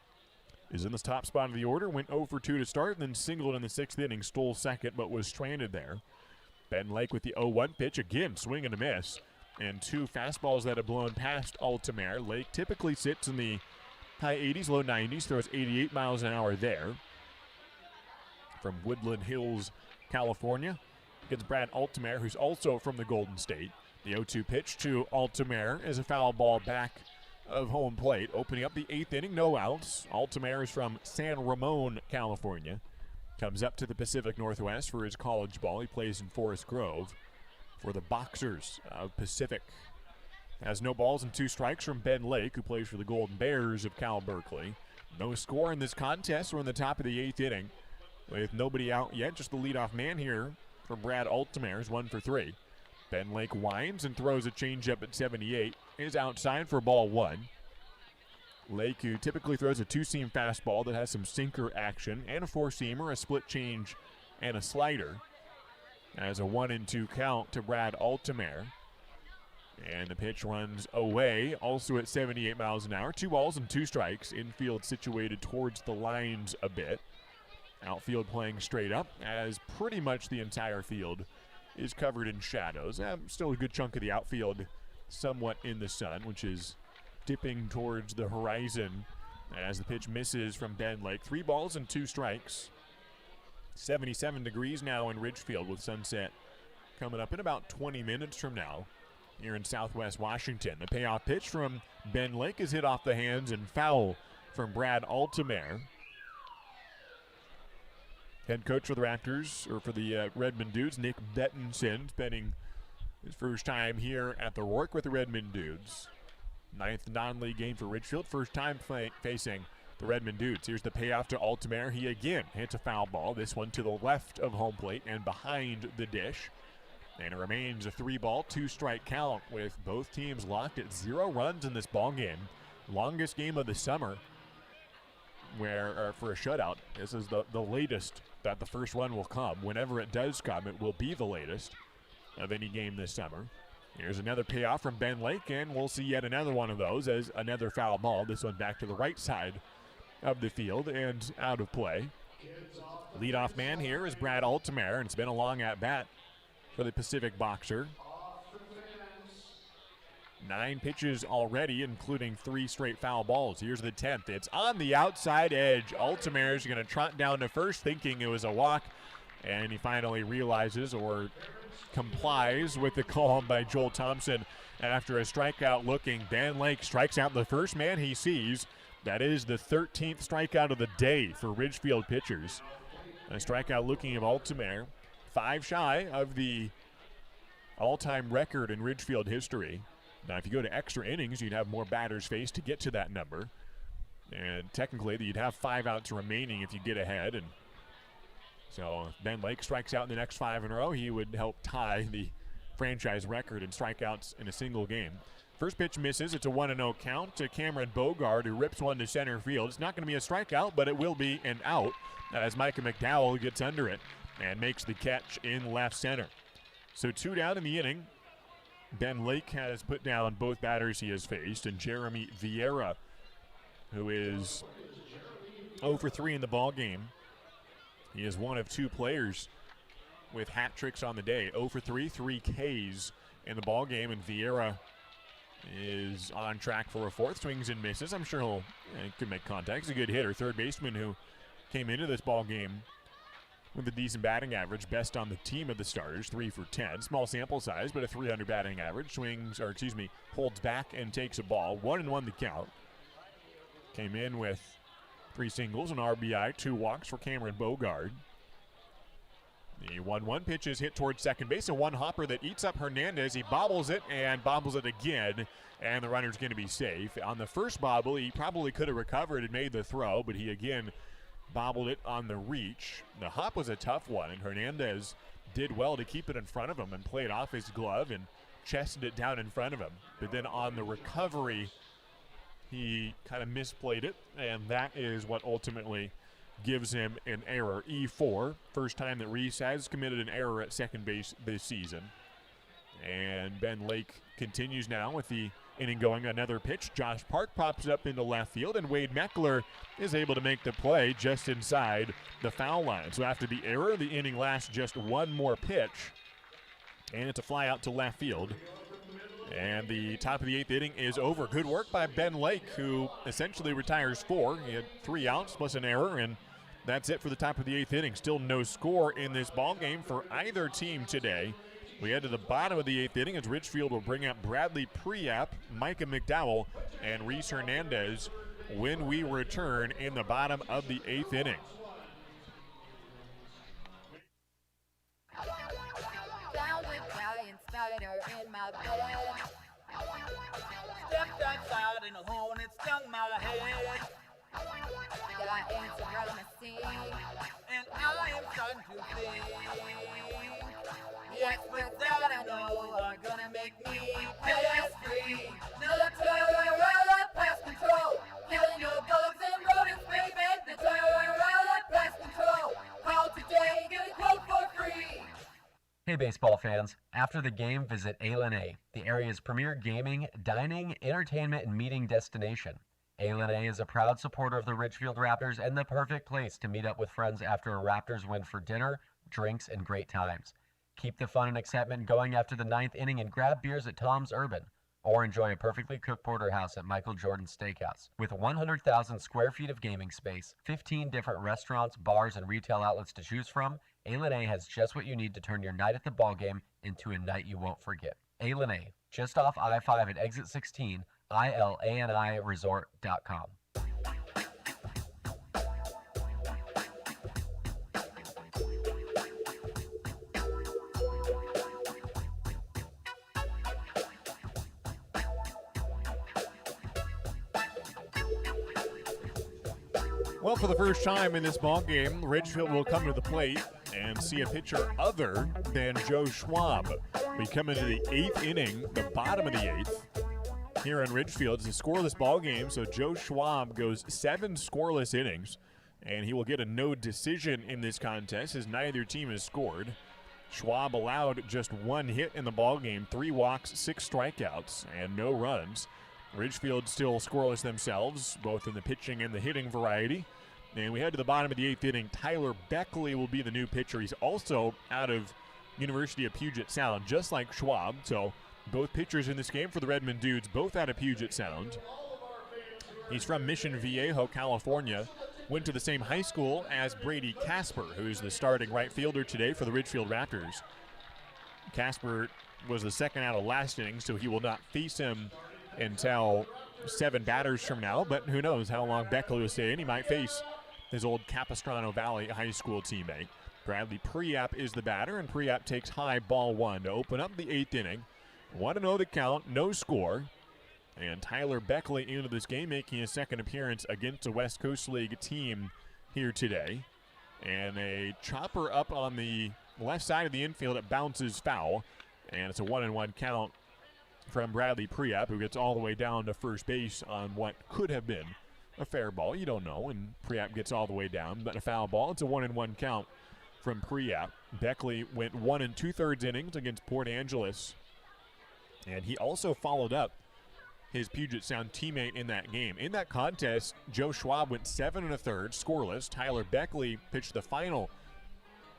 is in the top spot of the order, went 0 for 2 to start, and then singled in the 6th inning, stole second, but was stranded there. Ben Lake with the 0-1 pitch, again, swing and a miss, and 2 fastballs that have blown past Altamare. Lake typically sits in the high 80s, low 90s, throws 88 miles an hour there. From Woodland Hills, California, against Brad Altamare, who's also from the Golden State. The 0-2 pitch to Altamare is a foul ball back of home plate. Opening up the 8th inning, no outs. Altamare is from San Ramon, California. Comes up to the Pacific Northwest for his college ball. He plays in Forest Grove for the Boxers of Pacific. Has no balls and 2 strikes from Ben Lake, who plays for the Golden Bears of Cal Berkeley. No score in this contest. We're in the top of the 8th inning with nobody out yet. Just the leadoff man here from Brad Altamare is 1 for 3. Ben Lake winds and throws a changeup at 78. Is outside for ball 1. Lake, who typically throws a 2-seam fastball that has some sinker action, and a 4-seamer, a split change, and a slider, as a 1-2 count to Brad Altamare. And the pitch runs away, also at 78 miles an hour. 2 balls and 2 strikes. Infield situated towards the lines a bit. Outfield playing straight up, as pretty much the entire field is covered in shadows. Still a good chunk of the outfield somewhat in the sun, which is dipping towards the horizon as the pitch misses from Ben Lake. 3 balls and 2 strikes. 77 degrees now in Ridgefield, with sunset coming up in about 20 minutes from now here in Southwest Washington. The payoff pitch from Ben Lake is hit off the hands and foul from Brad Altamare. Head coach for the Raptors, or for the Redmond Dudes, Nick Bettenson, spending his first time here at the Rourke with the Redmond Dudes. 9th non-league game for Ridgefield. First time facing the Redmond Dudes. Here's the payoff to Altamare. He again hits a foul ball. This one to the left of home plate and behind the dish. And it remains a 3-ball, 2-strike count with both teams locked at 0 runs in this ball game. Longest game of the summer for a shutout. This is the latest that the first one will come. Whenever it does come, it will be the latest of any game this summer. Here's another payoff from Ben Lake, and we'll see yet another one of those as another foul ball. This one back to the right side of the field and out of play. Leadoff man here is Brad Altemeyer, and it's been a long at-bat for the Pacific boxer. 9 pitches already, including 3 straight foul balls. Here's the 10th. It's on the outside edge. Altemeyer is going to trot down to first, thinking it was a walk, and he finally realizes or complies with the call by Joel Thompson. After a strikeout looking, Ben Lake strikes out the first man he sees. That is the 13th strikeout of the day for Ridgefield pitchers. A strikeout looking of Altemeyer, 5 shy of the all-time record in Ridgefield history. Now, if you go to extra innings, you'd have more batters faced to get to that number. And technically, you'd have 5 outs remaining if you get ahead. And so if Ben Lake strikes out in the next 5 in a row, he would help tie the franchise record in strikeouts in a single game. First pitch misses. It's a 1-0 count to Cameron Bogard, who rips one to center field. It's not going to be a strikeout, but it will be an out as Micah McDowell gets under it and makes the catch in left center. So 2 down in the inning. Ben Lake has put down both batters he has faced, and Jeremy Vieira, who is 0 for 3 in the ball game. He is one of 2 players with hat tricks on the day. 0 for 3, 3 Ks in the ball game, and Vieira is on track for a 4th. Swings and misses. I'm sure he could make contact. He's a good hitter, third baseman who came into this ball game with a decent batting average, best on the team of the starters, 3 for 10. Small sample size, but a 300 batting average. Holds back and takes a ball. 1-1 the count. Came in with 3 singles, an RBI, 2 walks for Cameron Bogard. The 1-1 pitch is hit towards second base, a one hopper that eats up Hernandez. He bobbles it and bobbles it again, and the runner's going to be safe. On the first bobble, he probably could have recovered and made the throw, but he again bobbled it on the reach. The hop was a tough one, and Hernandez did well to keep it in front of him and play it off his glove and chested it down in front of him. But then on the recovery, he kind of misplayed it, and that is what ultimately gives him an error. E4, first time that Reese has committed an error at second base this season. And Ben Lake continues now with the inning going. Another pitch. Josh Park pops up into left field, and Wade Meckler is able to make the play just inside the foul line. So after the error, the inning lasts just one more pitch, and it's a fly out to left field. And the top of the 8th inning is over. Good work by Ben Lake, who essentially retires 4. He had 3 outs plus an error, and that's it for the top of the 8th inning. Still no score in this ball game for either team today. We head to the bottom of the 8th inning as Ridgefield will bring up Bradley Priap, Micah McDowell, and Reese Hernandez when we return in the bottom of the 8th inning. Down with giant spider in my bed. Stepped outside and a hornet stung my head. Got ants around my seat, and I am starting to think. The experts that I know are gonna make me pest-free. Natural pest control, killing your bugs and rodents, baby. Natural pest control. Call today, get a quote for free. Hey baseball fans, after the game visit A&A, the area's premier gaming, dining, entertainment, and meeting destination. A&A is a proud supporter of the Ridgefield Raptors and the perfect place to meet up with friends after a Raptors win for dinner, drinks, and great times. Keep the fun and excitement going after the 9th inning and grab beers at Tom's Urban, or enjoy a perfectly cooked porterhouse at Michael Jordan's Steakhouse. With 100,000 square feet of gaming space, 15 different restaurants, bars, and retail outlets to choose from, A&A has just what you need to turn your night at the ballgame into a night you won't forget. A&A, just off I-5 at exit 16, ILANIresort.com. Well, for the first time in this ball game, Ridgefield will come to the plate and see a pitcher other than Joe Schwab. We come into the 8th inning, the bottom of the 8th. Here in Ridgefield, it's a scoreless ball game, so Joe Schwab goes 7 scoreless innings. and he will get a no decision in this contest as neither team has scored. Schwab allowed just one hit in the ballgame, 3 walks, 6 strikeouts, and no runs. Ridgefield still scoreless themselves, both in the pitching and the hitting variety. And we head to the bottom of the 8th inning. Tyler Beckley will be the new pitcher. He's also out of University of Puget Sound, just like Schwab. So both pitchers in this game for the Redmond Dudes, both out of Puget Sound. He's from Mission Viejo, California. Went to the same high school as Brady Casper, who's the starting right fielder today for the Ridgefield Raptors. Casper was the second out of last inning, so he will not face him until 7 batters from now, but who knows how long Beckley will stay in. He might face his old Capistrano Valley high school teammate. Bradley Priap is the batter, and Priap takes high, ball 1 to open up the 8th inning. 1-0 the count, no score. And Tyler Beckley into this game, making his second appearance against a West Coast League team here today. And a chopper up on the left side of the infield, it bounces foul. And it's a 1-1 count from Bradley Priap, who gets all the way down to first base on what could have been a fair ball. You don't know, and Priap gets all the way down, but a foul ball. It's a 1-1 count from Priap. Beckley went 1 2/3 innings against Port Angeles, and he also followed up his Puget Sound teammate in that game. In that contest, Joe Schwab went 7 1/3 scoreless. Tyler Beckley pitched the final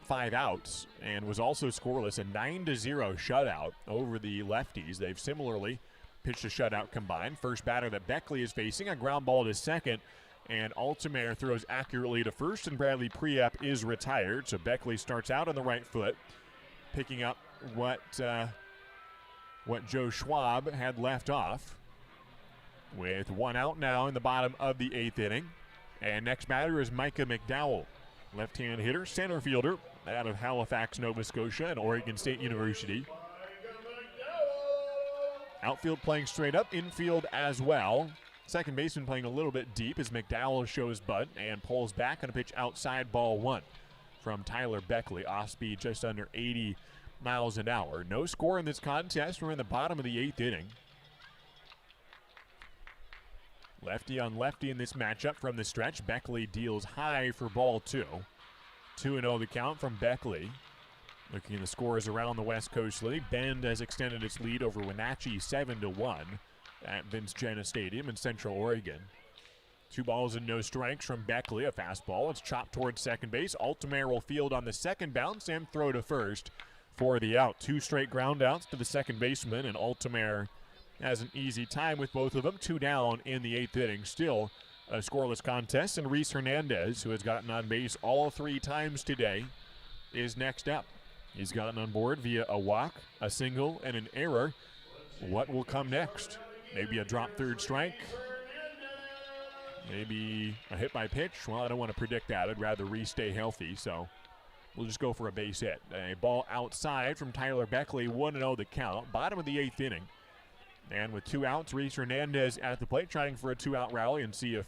5 outs and was also scoreless, a 9-0 shutout over the lefties. They've similarly pitched a shutout combined. First batter that Beckley is facing, a ground ball to second, and Altamare throws accurately to first, and Bradley Priap is retired. So Beckley starts out on the right foot, picking up what Joe Schwab had left off, with 1 out now in the bottom of the 8th inning. And next batter is Micah McDowell, left-hand hitter, center fielder out of Halifax, Nova Scotia, and Oregon State University. Outfield playing straight up, infield as well. Second baseman playing a little bit deep as McDowell shows butt and pulls back on a pitch outside, ball 1 from Tyler Beckley. Off speed just under 80 miles an hour. No score in this contest. We're in the bottom of the 8th inning. Lefty on lefty in this matchup from the stretch. Beckley deals high for ball 2. 2-0 the count from Beckley. Looking at the scores around the West Coast League, Bend has extended its lead over Wenatchee 7-1 at Vince Jenna Stadium in Central Oregon. 2 balls and no strikes from Beckley. A fastball. It's chopped towards second base. Altamare will field on the second bounce and throw to first for the out. 2 straight ground outs to the second baseman, and Altamare has an easy time with both of them. 2 down in the 8th inning. Still a scoreless contest, and Reese Hernandez, who has gotten on base all 3 times today, is next up. He's gotten on board via a walk, a single, and an error. What will come next? Maybe a drop third strike? Maybe a hit by pitch? Well, I don't want to predict that. I'd rather Reese stay healthy, so we'll just go for a base hit. A ball outside from Tyler Beckley, 1-0 the count. Bottom of the 8th inning. And with 2 outs, Reese Hernandez at the plate trying for a 2-out rally and see if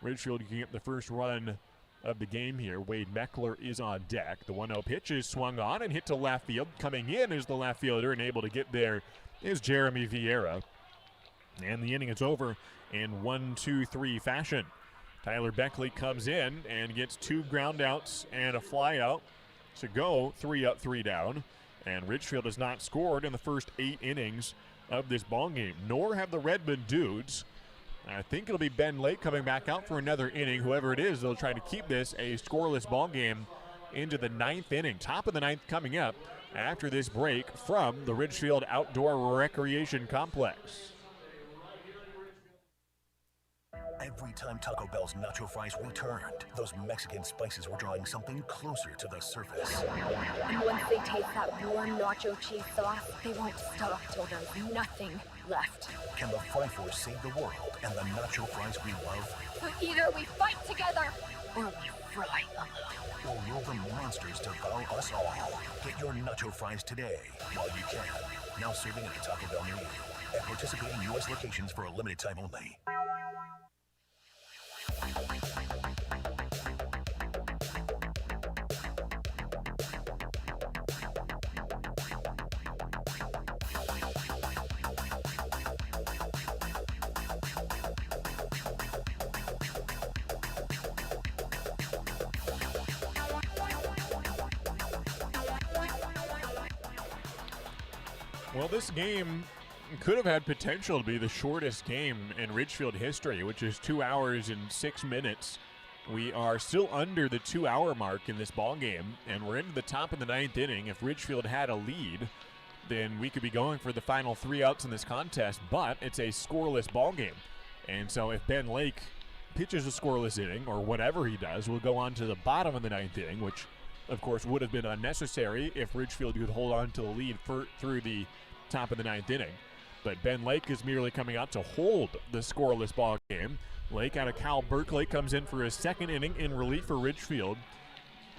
Ridgefield can get the first run of the game here. Wade Meckler is on deck. The 1-0 pitch is swung on and hit to left field. Coming in is the left fielder, and able to get there is Jeremy Vieira. And the inning is over in 1-2-3 fashion. Tyler Beckley comes in and gets 2 ground outs and a fly out to go 3 up, 3 down. And Ridgefield has not scored in the first 8 innings of this ball game, nor have the Redmond Dudes. I think it'll be Ben Lake coming back out for another inning. Whoever it is, they'll try to keep this a scoreless ball game into the 9th inning. Top of the 9th coming up after this break from the Ridgefield Outdoor Recreation Complex. Every time Taco Bell's nacho fries returned, those Mexican spices were drawing something closer to the surface. And once they taste that warm nacho cheese sauce, they won't stop till there's nothing left. Can the Fry Force save the world and the nacho fries we love? So either we fight together, or we fry alone. Or will the monsters devour us all? Get your nacho fries today while you can. Now serving at a Taco Bell near you. At participating U.S. locations for a limited time only. Well, this game could have had potential to be the shortest game in Ridgefield history, which is 2 hours and 6 minutes. We are still under the 2-hour mark in this ball game, and we're into the top of the 9th inning. If Ridgefield had a lead, then we could be going for the final 3 outs in this contest, but it's a scoreless ball game. And so if Ben Lake pitches a scoreless inning, or whatever he does, we'll go on to the bottom of the 9th inning, which, of course, would have been unnecessary if Ridgefield could hold on to the lead through the top of the 9th inning. But Ben Lake is merely coming out to hold the scoreless ball game. Lake out of Cal Berkeley comes in for his second inning in relief for Ridgefield,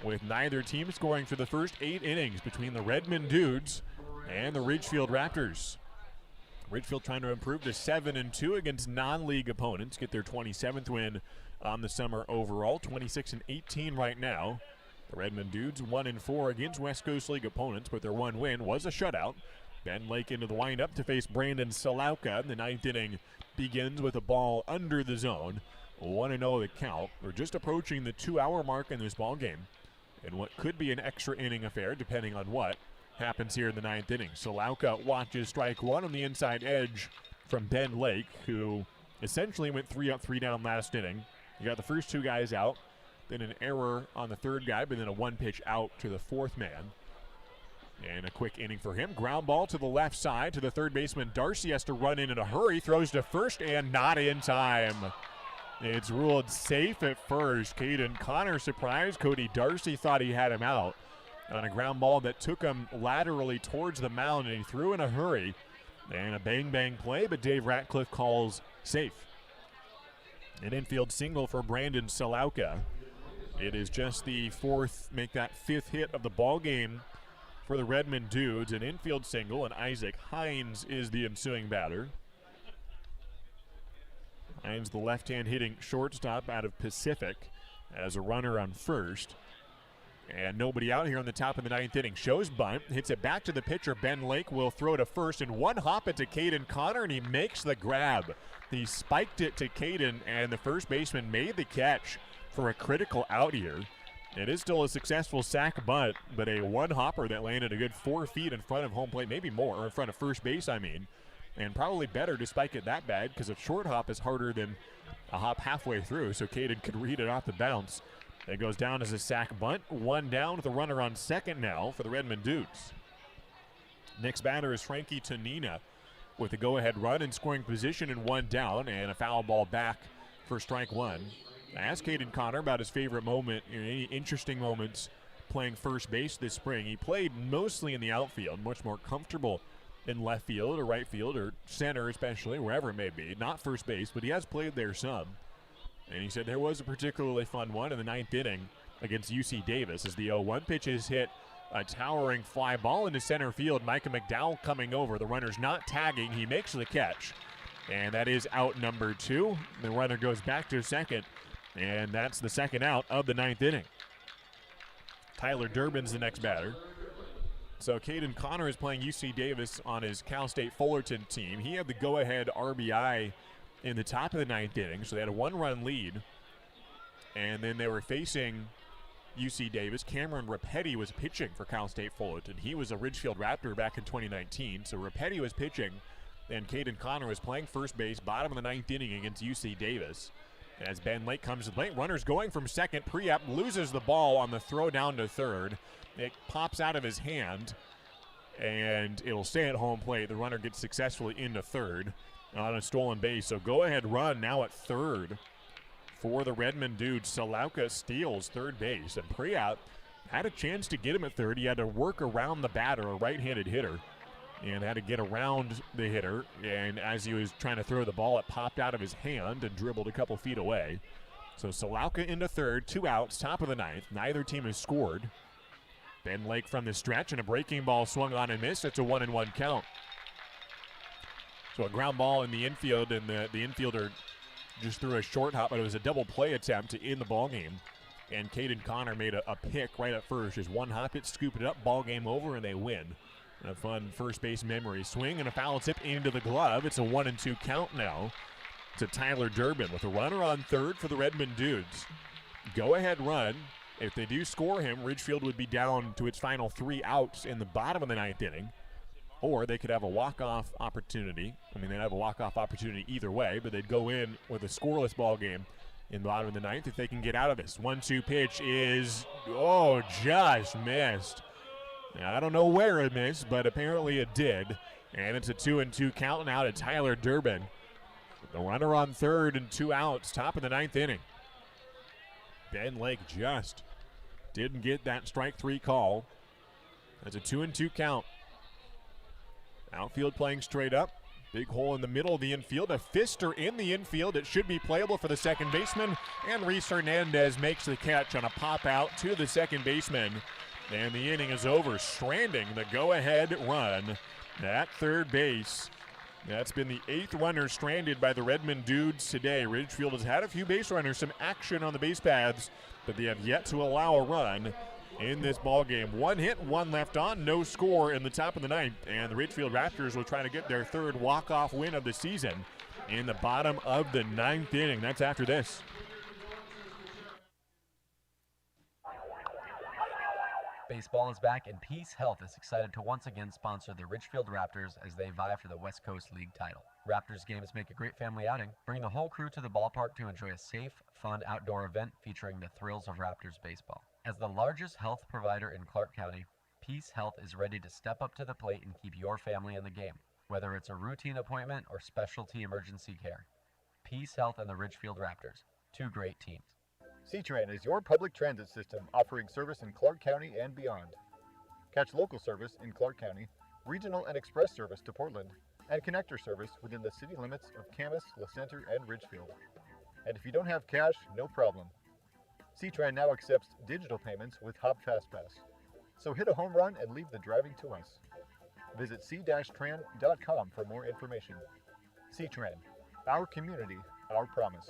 with neither team scoring for the first 8 innings between the Redmond Dudes and the Ridgefield Raptors. Ridgefield trying to improve to 7-2 against non-league opponents, get their 27th win on the summer overall, 26-18 right now. The Redmond Dudes 1-4 against West Coast League opponents, but their one win was a shutout. Ben Lake into the windup to face Brandon Salauka. The 9th inning begins with a ball under the zone. 1-0 the count. We're just approaching the 2-hour mark in this ball game, and what could be an extra inning affair, depending on what happens here in the 9th inning. Salauka watches strike one on the inside edge from Ben Lake, who essentially went 3 up, 3 down last inning. You got the first 2 guys out, then an error on the 3rd guy, but then a 1-pitch out to the 4th man. And a quick inning for him. Ground ball to the left side to the third baseman. Darcy has to run in a hurry. Throws to first and not in time. It's ruled safe at first. Caden Connor surprised. Cody Darcy thought he had him out on a ground ball that took him laterally towards the mound, and he threw in a hurry. And a bang-bang play, but Dave Ratcliffe calls safe. An infield single for Brandon Salauka. It is just the 4th, make that 5th hit of the ball game for the Redmond Dudes. An infield single, and Isaac Hines is the ensuing batter. Hines, the left-hand hitting shortstop out of Pacific, as a runner on first. And nobody out here on the top of the 9th inning. Shows bunt, hits it back to the pitcher. Ben Lake will throw to first, and one hop it to Caden Connor, and he makes the grab. He spiked it to Caden, and the first baseman made the catch for a critical out here. It is still a successful sac bunt, but a one-hopper that landed a good 4 feet in front of home plate, maybe more, or in front of first base, I mean. And probably better to spike it that bad, because a short hop is harder than a hop halfway through, so Caden could read it off the bounce. It goes down as a sac bunt. 1 down with a runner on second now for the Redmond Dudes. Next batter is Frankie Tonina with a go-ahead run in scoring position and 1 down, and a foul ball back for strike 1. I asked Caden Connor about his favorite moment, any interesting moments playing first base this spring. He played mostly in the outfield, much more comfortable in left field or right field or center especially, wherever it may be. Not first base, but he has played there some. And he said there was a particularly fun one in the 9th inning against UC Davis as the 0-1 pitch is hit, a towering fly ball into center field. Micah McDowell coming over. The runner's not tagging. He makes the catch. And that is out number 2. The runner goes back to second. And that's the second out of the 9th inning. Tyler Durbin's the next batter. So Caden Connor is playing UC Davis on his Cal State Fullerton team. He had the go-ahead RBI in the top of the 9th inning, so they had a 1-run lead. And then they were facing UC Davis. Cameron Rapetti was pitching for Cal State Fullerton. He was a Ridgefield Raptor back in 2019, so Rapetti was pitching, and Caden Connor was playing first base, bottom of the 9th inning against UC Davis. As Ben Lake comes to the plate, runner's going from second. Priap loses the ball on the throw down to third. It pops out of his hand, and it'll stay at home plate. The runner gets successfully into third on a stolen base. So go-ahead run now at third for the Redmond Dudes. Salauka steals third base, and Priap had a chance to get him at third. He had to work around the batter, a right-handed hitter, and had to get around the hitter. And as he was trying to throw the ball, it popped out of his hand and dribbled a couple feet away. So Salauka into third, 2 outs, top of the 9th. Neither team has scored. Ben Lake from the stretch, and a breaking ball swung on and missed. It's a 1-1 count. So a ground ball in the infield, and the infielder just threw a short hop, but it was a double play attempt to end the ball game. And Caden Connor made a pick right at first. Just one hop it, scoop it up, ball game over, and they win. A fun first base memory. Swing and a foul tip into the glove. It's a 1-2 count now to Tyler Durbin with a runner on third for the Redmond Dudes. Go ahead run. If they do score him, Ridgefield would be down to its final 3 outs in the bottom of the 9th inning. or they could have a walk-off opportunity. I mean, they'd have a walk-off opportunity either way, but they'd go in with a scoreless ball game in the bottom of the ninth if they can get out of this. 1-2 pitch is, just missed. Now, I don't know where it missed, but apparently it did. And it's a 2-2 count now to Tyler Durbin. The runner on third and 2 outs, top of the ninth inning. Ben Lake just didn't get that strike 3 call. That's a 2-2 count. Outfield playing straight up. Big hole in the middle of the infield. A fister in the infield. It should be playable for the second baseman. And Reese Hernandez makes the catch on a pop out to the second baseman. And the inning is over, stranding the go-ahead run at third base. That's been the 8th runner stranded by the Redmond Dudes today. Ridgefield has had a few base runners, some action on the base paths, but they have yet to allow a run in this ball game. 1 hit, 1 left on, no score in the top of the ninth, and the Ridgefield Raptors will try to get their 3rd walk-off win of the season in the bottom of the 9th inning. That's after this. Baseball is back, and Peace Health is excited to once again sponsor the Ridgefield Raptors as they vie for the West Coast League title. Raptors games make a great family outing. Bring the whole crew to the ballpark to enjoy a safe, fun outdoor event featuring the thrills of Raptors baseball. As the largest health provider in Clark County, Peace Health is ready to step up to the plate and keep your family in the game, whether it's a routine appointment or specialty emergency care. Peace Health and the Ridgefield Raptors, 2 great teams. C-Tran is your public transit system offering service in Clark County and beyond. Catch local service in Clark County, regional and express service to Portland, and connector service within the city limits of Camas, La Center, and Ridgefield. And if you don't have cash, no problem. C-Tran now accepts digital payments with Hop FastPass. So hit a home run and leave the driving to us. Visit c-tran.com for more information. C-Tran, our community, our promise.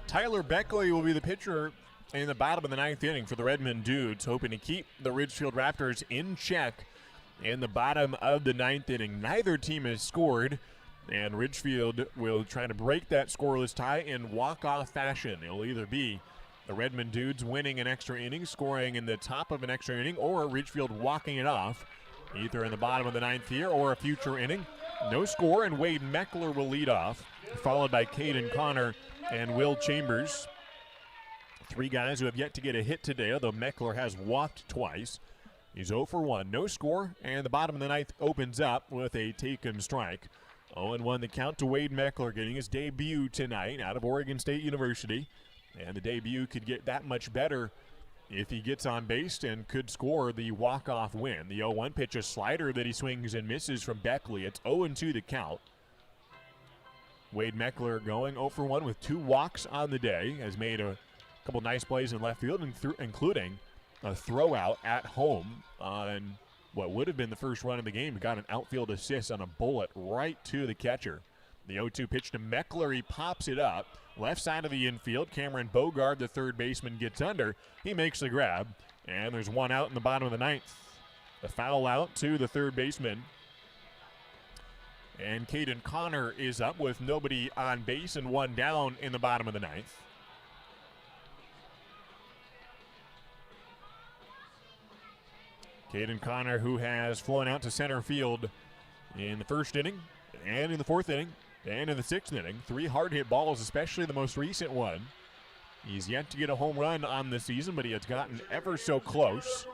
Tyler Beckley will be the pitcher in the bottom of the 9th inning for the Redmond Dudes, hoping to keep the Ridgefield Raptors in check in the bottom of the 9th inning. Neither team has scored, and Ridgefield will try to break that scoreless tie in walk-off fashion. It'll either be the Redmond Dudes winning an extra inning, scoring in the top of an extra inning, or Ridgefield walking it off, either in the bottom of the 9th here or a future inning. No score, and Wade Meckler will lead off, followed by Caden Connor and Will Chambers. 3 guys who have yet to get a hit today, although Meckler has walked twice. He's 0 for 1, no score, and the bottom of the 9th opens up with a taken strike. 0-1 the count to Wade Meckler, getting his debut tonight out of Oregon State University. And the debut could get that much better if he gets on base and could score the walk-off win. The 0-1 pitch, a slider that he swings and misses from Beckley. It's 0-2 the count. Wade Meckler going 0 for 1 with 2 walks on the day. Has made a couple nice plays in left field, including a throw out at home on what would have been the first run of the game. He got an outfield assist on a bullet right to the catcher. The 0-2 pitch to Meckler. He pops it up. Left side of the infield. Cameron Bogard, the third baseman, gets under. He makes the grab. And there's 1 out in the bottom of the 9th. A foul out to the third baseman. And Caden Connor is up with nobody on base and 1 down in the bottom of the 9th. Caden Connor, who has flown out to center field in the first inning and in the 4th inning and in the 6th inning. 3 hard hit balls, especially the most recent one. He's yet to get a home run on the season, but he has gotten ever so close.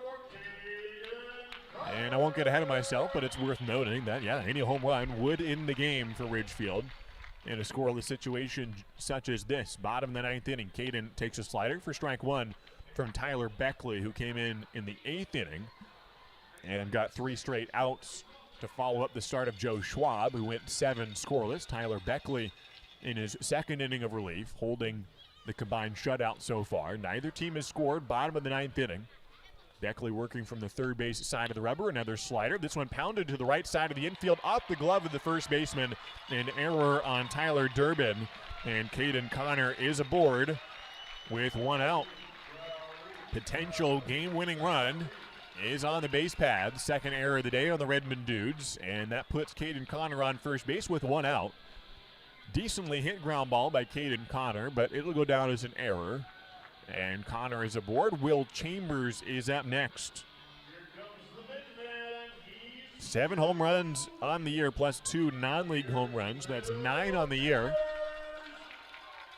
And I won't get ahead of myself, but it's worth noting that, any home run would end the game for Ridgefield in a scoreless situation such as this. Bottom of the 9th inning, Caden takes a slider for strike 1 from Tyler Beckley, who came in the 8th inning and got 3 straight outs to follow up the start of Joe Schwab, who went 7 scoreless. Tyler Beckley in his 2nd inning of relief, holding the combined shutout so far. Neither team has scored. Bottom of the 9th inning. Beckley working from the third base side of the rubber. Another slider. This one pounded to the right side of the infield, off the glove of the first baseman. An error on Tyler Durbin. And Caden Connor is aboard with 1 out. Potential game-winning run is on the base pad. Second error of the day on the Redmond Dudes, and that puts Caden Connor on first base with one out. Decently hit ground ball by Caden Connor, but it'll go down as an error. And Connor is aboard. Will Chambers is up next. 7 home runs on the year plus 2 non-league home runs. That's 9 on the year.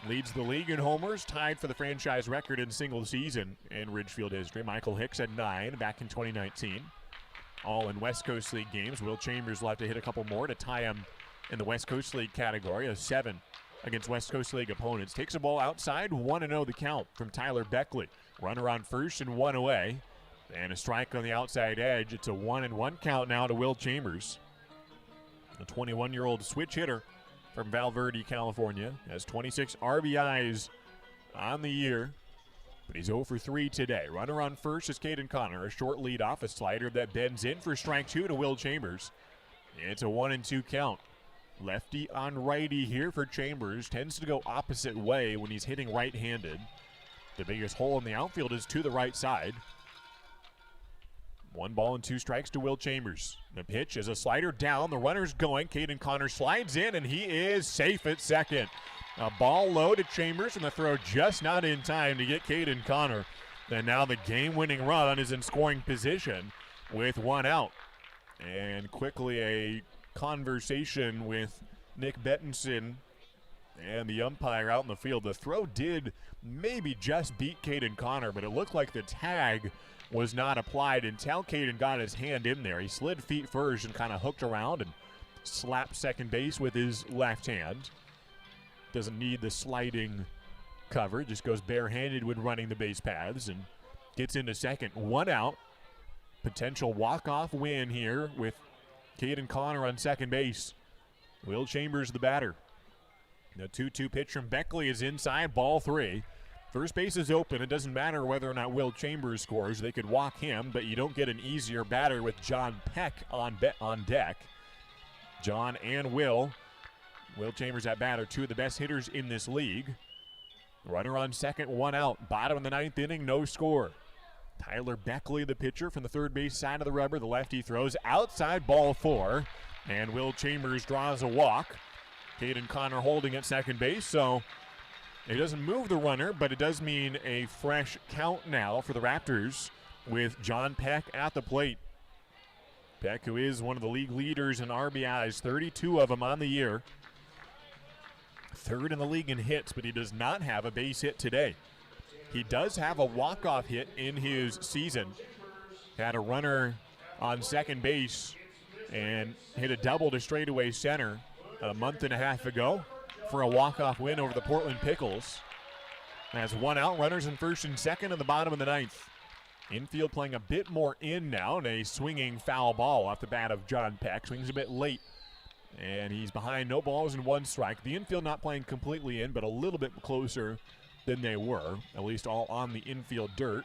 Leads the league in homers, tied for the franchise record in single season in Ridgefield history. Michael Hicks had 9 back in 2019. All in West Coast League games. Will Chambers will have to hit a couple more to tie him in the West Coast League category. A 7 against West Coast League opponents. Takes a ball outside, 1-0 the count from Tyler Beckley. Runner on first and 1 away. And a strike on the outside edge. It's a 1-1 count now to Will Chambers. The 21-year-old switch hitter from Val Verde, California, has 26 RBIs on the year, but he's 0 for 3 today. Runner on first is Caden Connor. A short lead off, a slider that bends in for strike 2 to Will Chambers. It's a 1-2 count. Lefty on righty here for Chambers. Tends to go opposite way when he's hitting right-handed. The biggest hole in the outfield is to the right side. 1 ball and 2 strikes to Will Chambers. The pitch is a slider down. The runner's going. Caden Connor slides in, and he is safe at second. A ball low to Chambers, and the throw just not in time to get Caden Connor. And now the game-winning run is in scoring position with 1 out. And quickly a conversation with Nick Bettinson and the umpire out in the field. The throw did maybe just beat Caden Connor, but it looked like the tag was not applied until Caden got his hand in there. He slid feet first and kind of hooked around and slapped second base with his left hand. Doesn't need the sliding cover, just goes barehanded when running the base paths and gets into second. 1 out. Potential walk-off win here with Caden Connor on second base. Will Chambers the batter. The 2-2 pitch from Beckley is inside, ball 3. First base is open. It doesn't matter whether or not Will Chambers scores. They could walk him, but you don't get an easier batter with John Peck on deck. John and Will Chambers at batter, 2 of the best hitters in this league. Runner on second, 1 out. Bottom of the 9th inning, no score. Tyler Beckley, the pitcher from the third base side of the rubber. The lefty throws outside, ball 4. And Will Chambers draws a walk. Caden Connor holding at second base, so it doesn't move the runner, but it does mean a fresh count now for the Raptors with John Peck at the plate. Peck, who is one of the league leaders in RBIs, 32 of them on the year. 3rd in the league in hits, but he does not have a base hit today. He does have a walk-off hit in his season. Had a runner on second base and hit a double to straightaway center a month and a half ago for a walk-off win over the Portland Pickles. Has 1 out, runners in first and second in the bottom of the 9th. Infield playing a bit more in now, and a swinging foul ball off the bat of John Peck. Swings a bit late, and he's behind, no balls and 1 strike. The infield not playing completely in, but a little bit closer than they were, at least all on the infield dirt.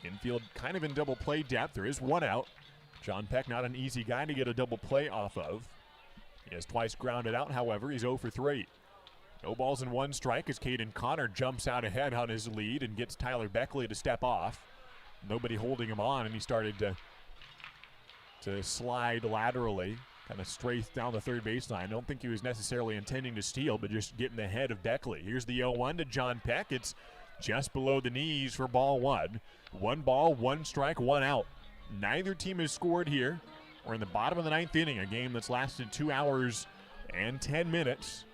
Infield kind of in double play depth. There is 1 out. John Peck not an easy guy to get a double play off of. He has twice grounded out, however, he's 0 for 3. No balls and 1 strike as Caden Connor jumps out ahead on his lead and gets Tyler Beckley to step off. Nobody holding him on, and he started to slide laterally, kind of strafe down the third baseline. I don't think he was necessarily intending to steal, but just getting ahead of Beckley. Here's the 0-1 to John Peck. It's just below the knees for ball 1. 1 ball, 1 strike, 1 out. Neither team has scored here. We're in the bottom of the 9th inning, a game that's lasted 2 hours and 10 minutes.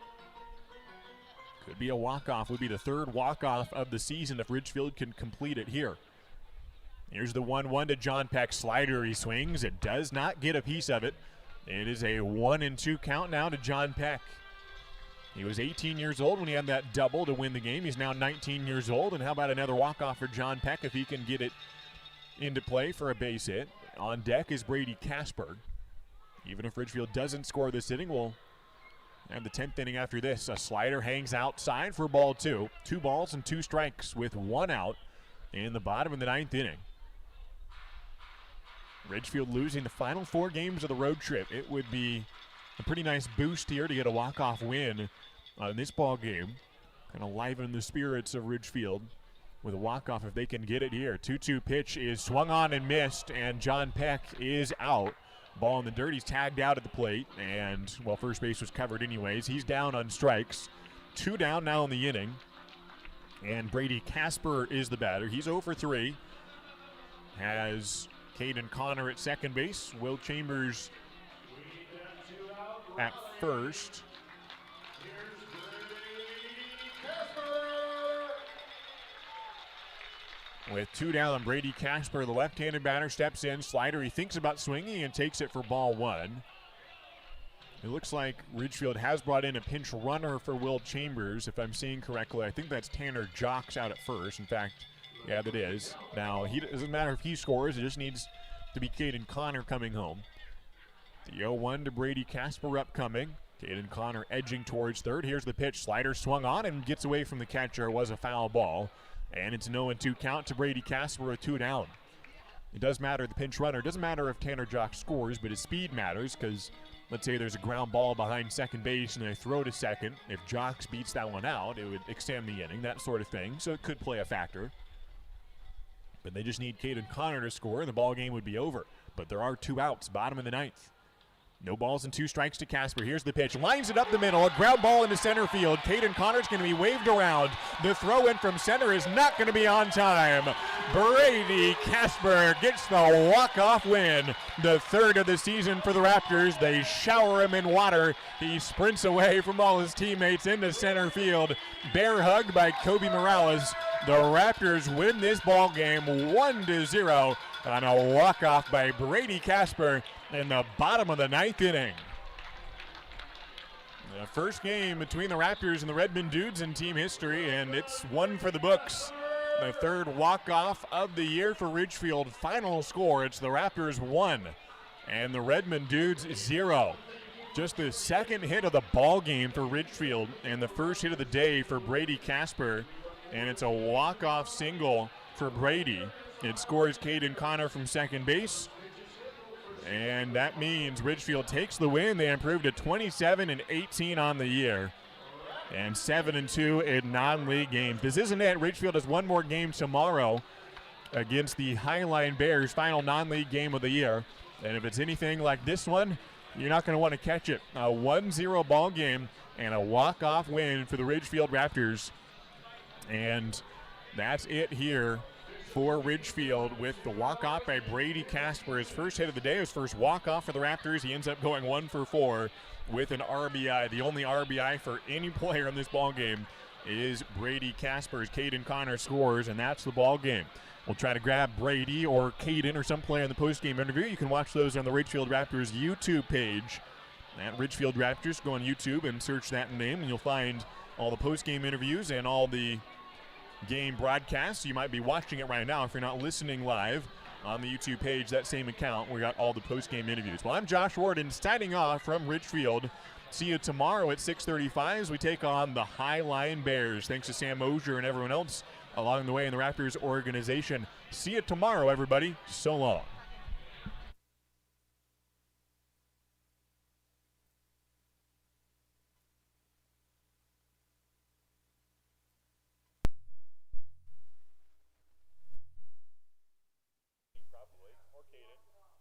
Could be a walk-off. Would be the 3rd walk-off of the season if Ridgefield can complete it here. Here's the 1-1 to John Peck. Slider he swings. It does not get a piece of it. It is a 1-2 count now to John Peck. He was 18 years old when he had that double to win the game. He's now 19 years old. And how about another walk-off for John Peck if he can get it into play for a base hit? On deck is Brady Casper. Even if Ridgefield doesn't score this inning, we'll have the 10th inning after this. A slider hangs outside for ball 2. 2 balls and 2 strikes with 1 out in the bottom of the 9th inning. Ridgefield losing the final 4 games of the road trip. It would be a pretty nice boost here to get a walk-off win in this ball game. Kind of liven the spirits of Ridgefield with a walk-off if they can get it here. 2-2 pitch is swung on and missed, and John Peck is out. Ball in the dirt. He's tagged out at the plate, and, well, first base was covered anyways. He's down on strikes. 2 down now in the inning, and Brady Casper is the batter. He's 0 for 3. Has Caden Connor at second base. Will Chambers at first. With 2 down, Brady Casper, the left-handed batter, steps in. Slider, he thinks about swinging and takes it for ball 1. It looks like Ridgefield has brought in a pinch runner for Will Chambers, if I'm seeing correctly. I think that's Tanner Jocks out at first. In fact, yeah, that is. Now, it doesn't matter if he scores. It just needs to be Caden Connor coming home. The 0-1 to Brady Casper upcoming. Caden Connor edging towards third. Here's the pitch. Slider swung on and gets away from the catcher. It was a foul ball. And it's an 0-2 count to Brady Casper with 2 down. It does matter, the pinch runner. It doesn't matter if Tanner Jock scores, but his speed matters because let's say there's a ground ball behind second base and they throw to second. If Jocks beats that one out, it would extend the inning, that sort of thing. So it could play a factor. But they just need Caden Connor to score and the ball game would be over. But there are 2 outs, bottom of the 9th. No balls and 2 strikes to Casper. Here's the pitch. Lines it up the middle. A ground ball into center field. Caden Connor's going to be waved around. The throw in from center is not going to be on time. Brady Casper gets the walk-off win. The 3rd of the season for the Raptors. They shower him in water. He sprints away from all his teammates into center field. Bear hug by Kobe Morales. The Raptors win this ball game 1-0 on a walk-off by Brady Casper in the bottom of the 9th inning. The first game between the Raptors and the Redmond Dudes in team history, and it's one for the books. The 3rd walk-off of the year for Ridgefield. Final score, it's the Raptors 1 and the Redmond Dudes 0. Just the 2nd hit of the ball game for Ridgefield and the 1st hit of the day for Brady Casper, and it's a walk-off single for Brady. It scores Caden Connor from second base. And that means Ridgefield takes the win. They improved to 27-18 on the year. And 7-2 in non-league games. This isn't it. Ridgefield has one more game tomorrow against the Highline Bears, final non-league game of the year. And if it's anything like this one, you're not going to want to catch it. A 1-0 ball game and a walk-off win for the Ridgefield Raptors. And that's it here for Ridgefield with the walk-off by Brady Casper. His first hit of the day, his first walk-off for the Raptors. He ends up going 1 for 4 with an RBI. The only RBI for any player in this ball game is Brady Casper's. Caden Connor scores, and that's the ball game. We'll try to grab Brady or Caden or some player in the post-game interview. You can watch those on the Ridgefield Raptors YouTube page. At Ridgefield Raptors, go on YouTube and search that name, and you'll find all the post-game interviews and all the game broadcasts. You might be watching it right now if you're not listening live on the YouTube page, that same account. We got all the post-game interviews. Well, I'm Josh Warden signing off from Ridgefield. See you tomorrow at 6:35 as we take on the Highline Bears. Thanks to Sam Mosier and everyone else along the way in the Raptors organization. See you tomorrow, everybody. So long. Probably, or Caden.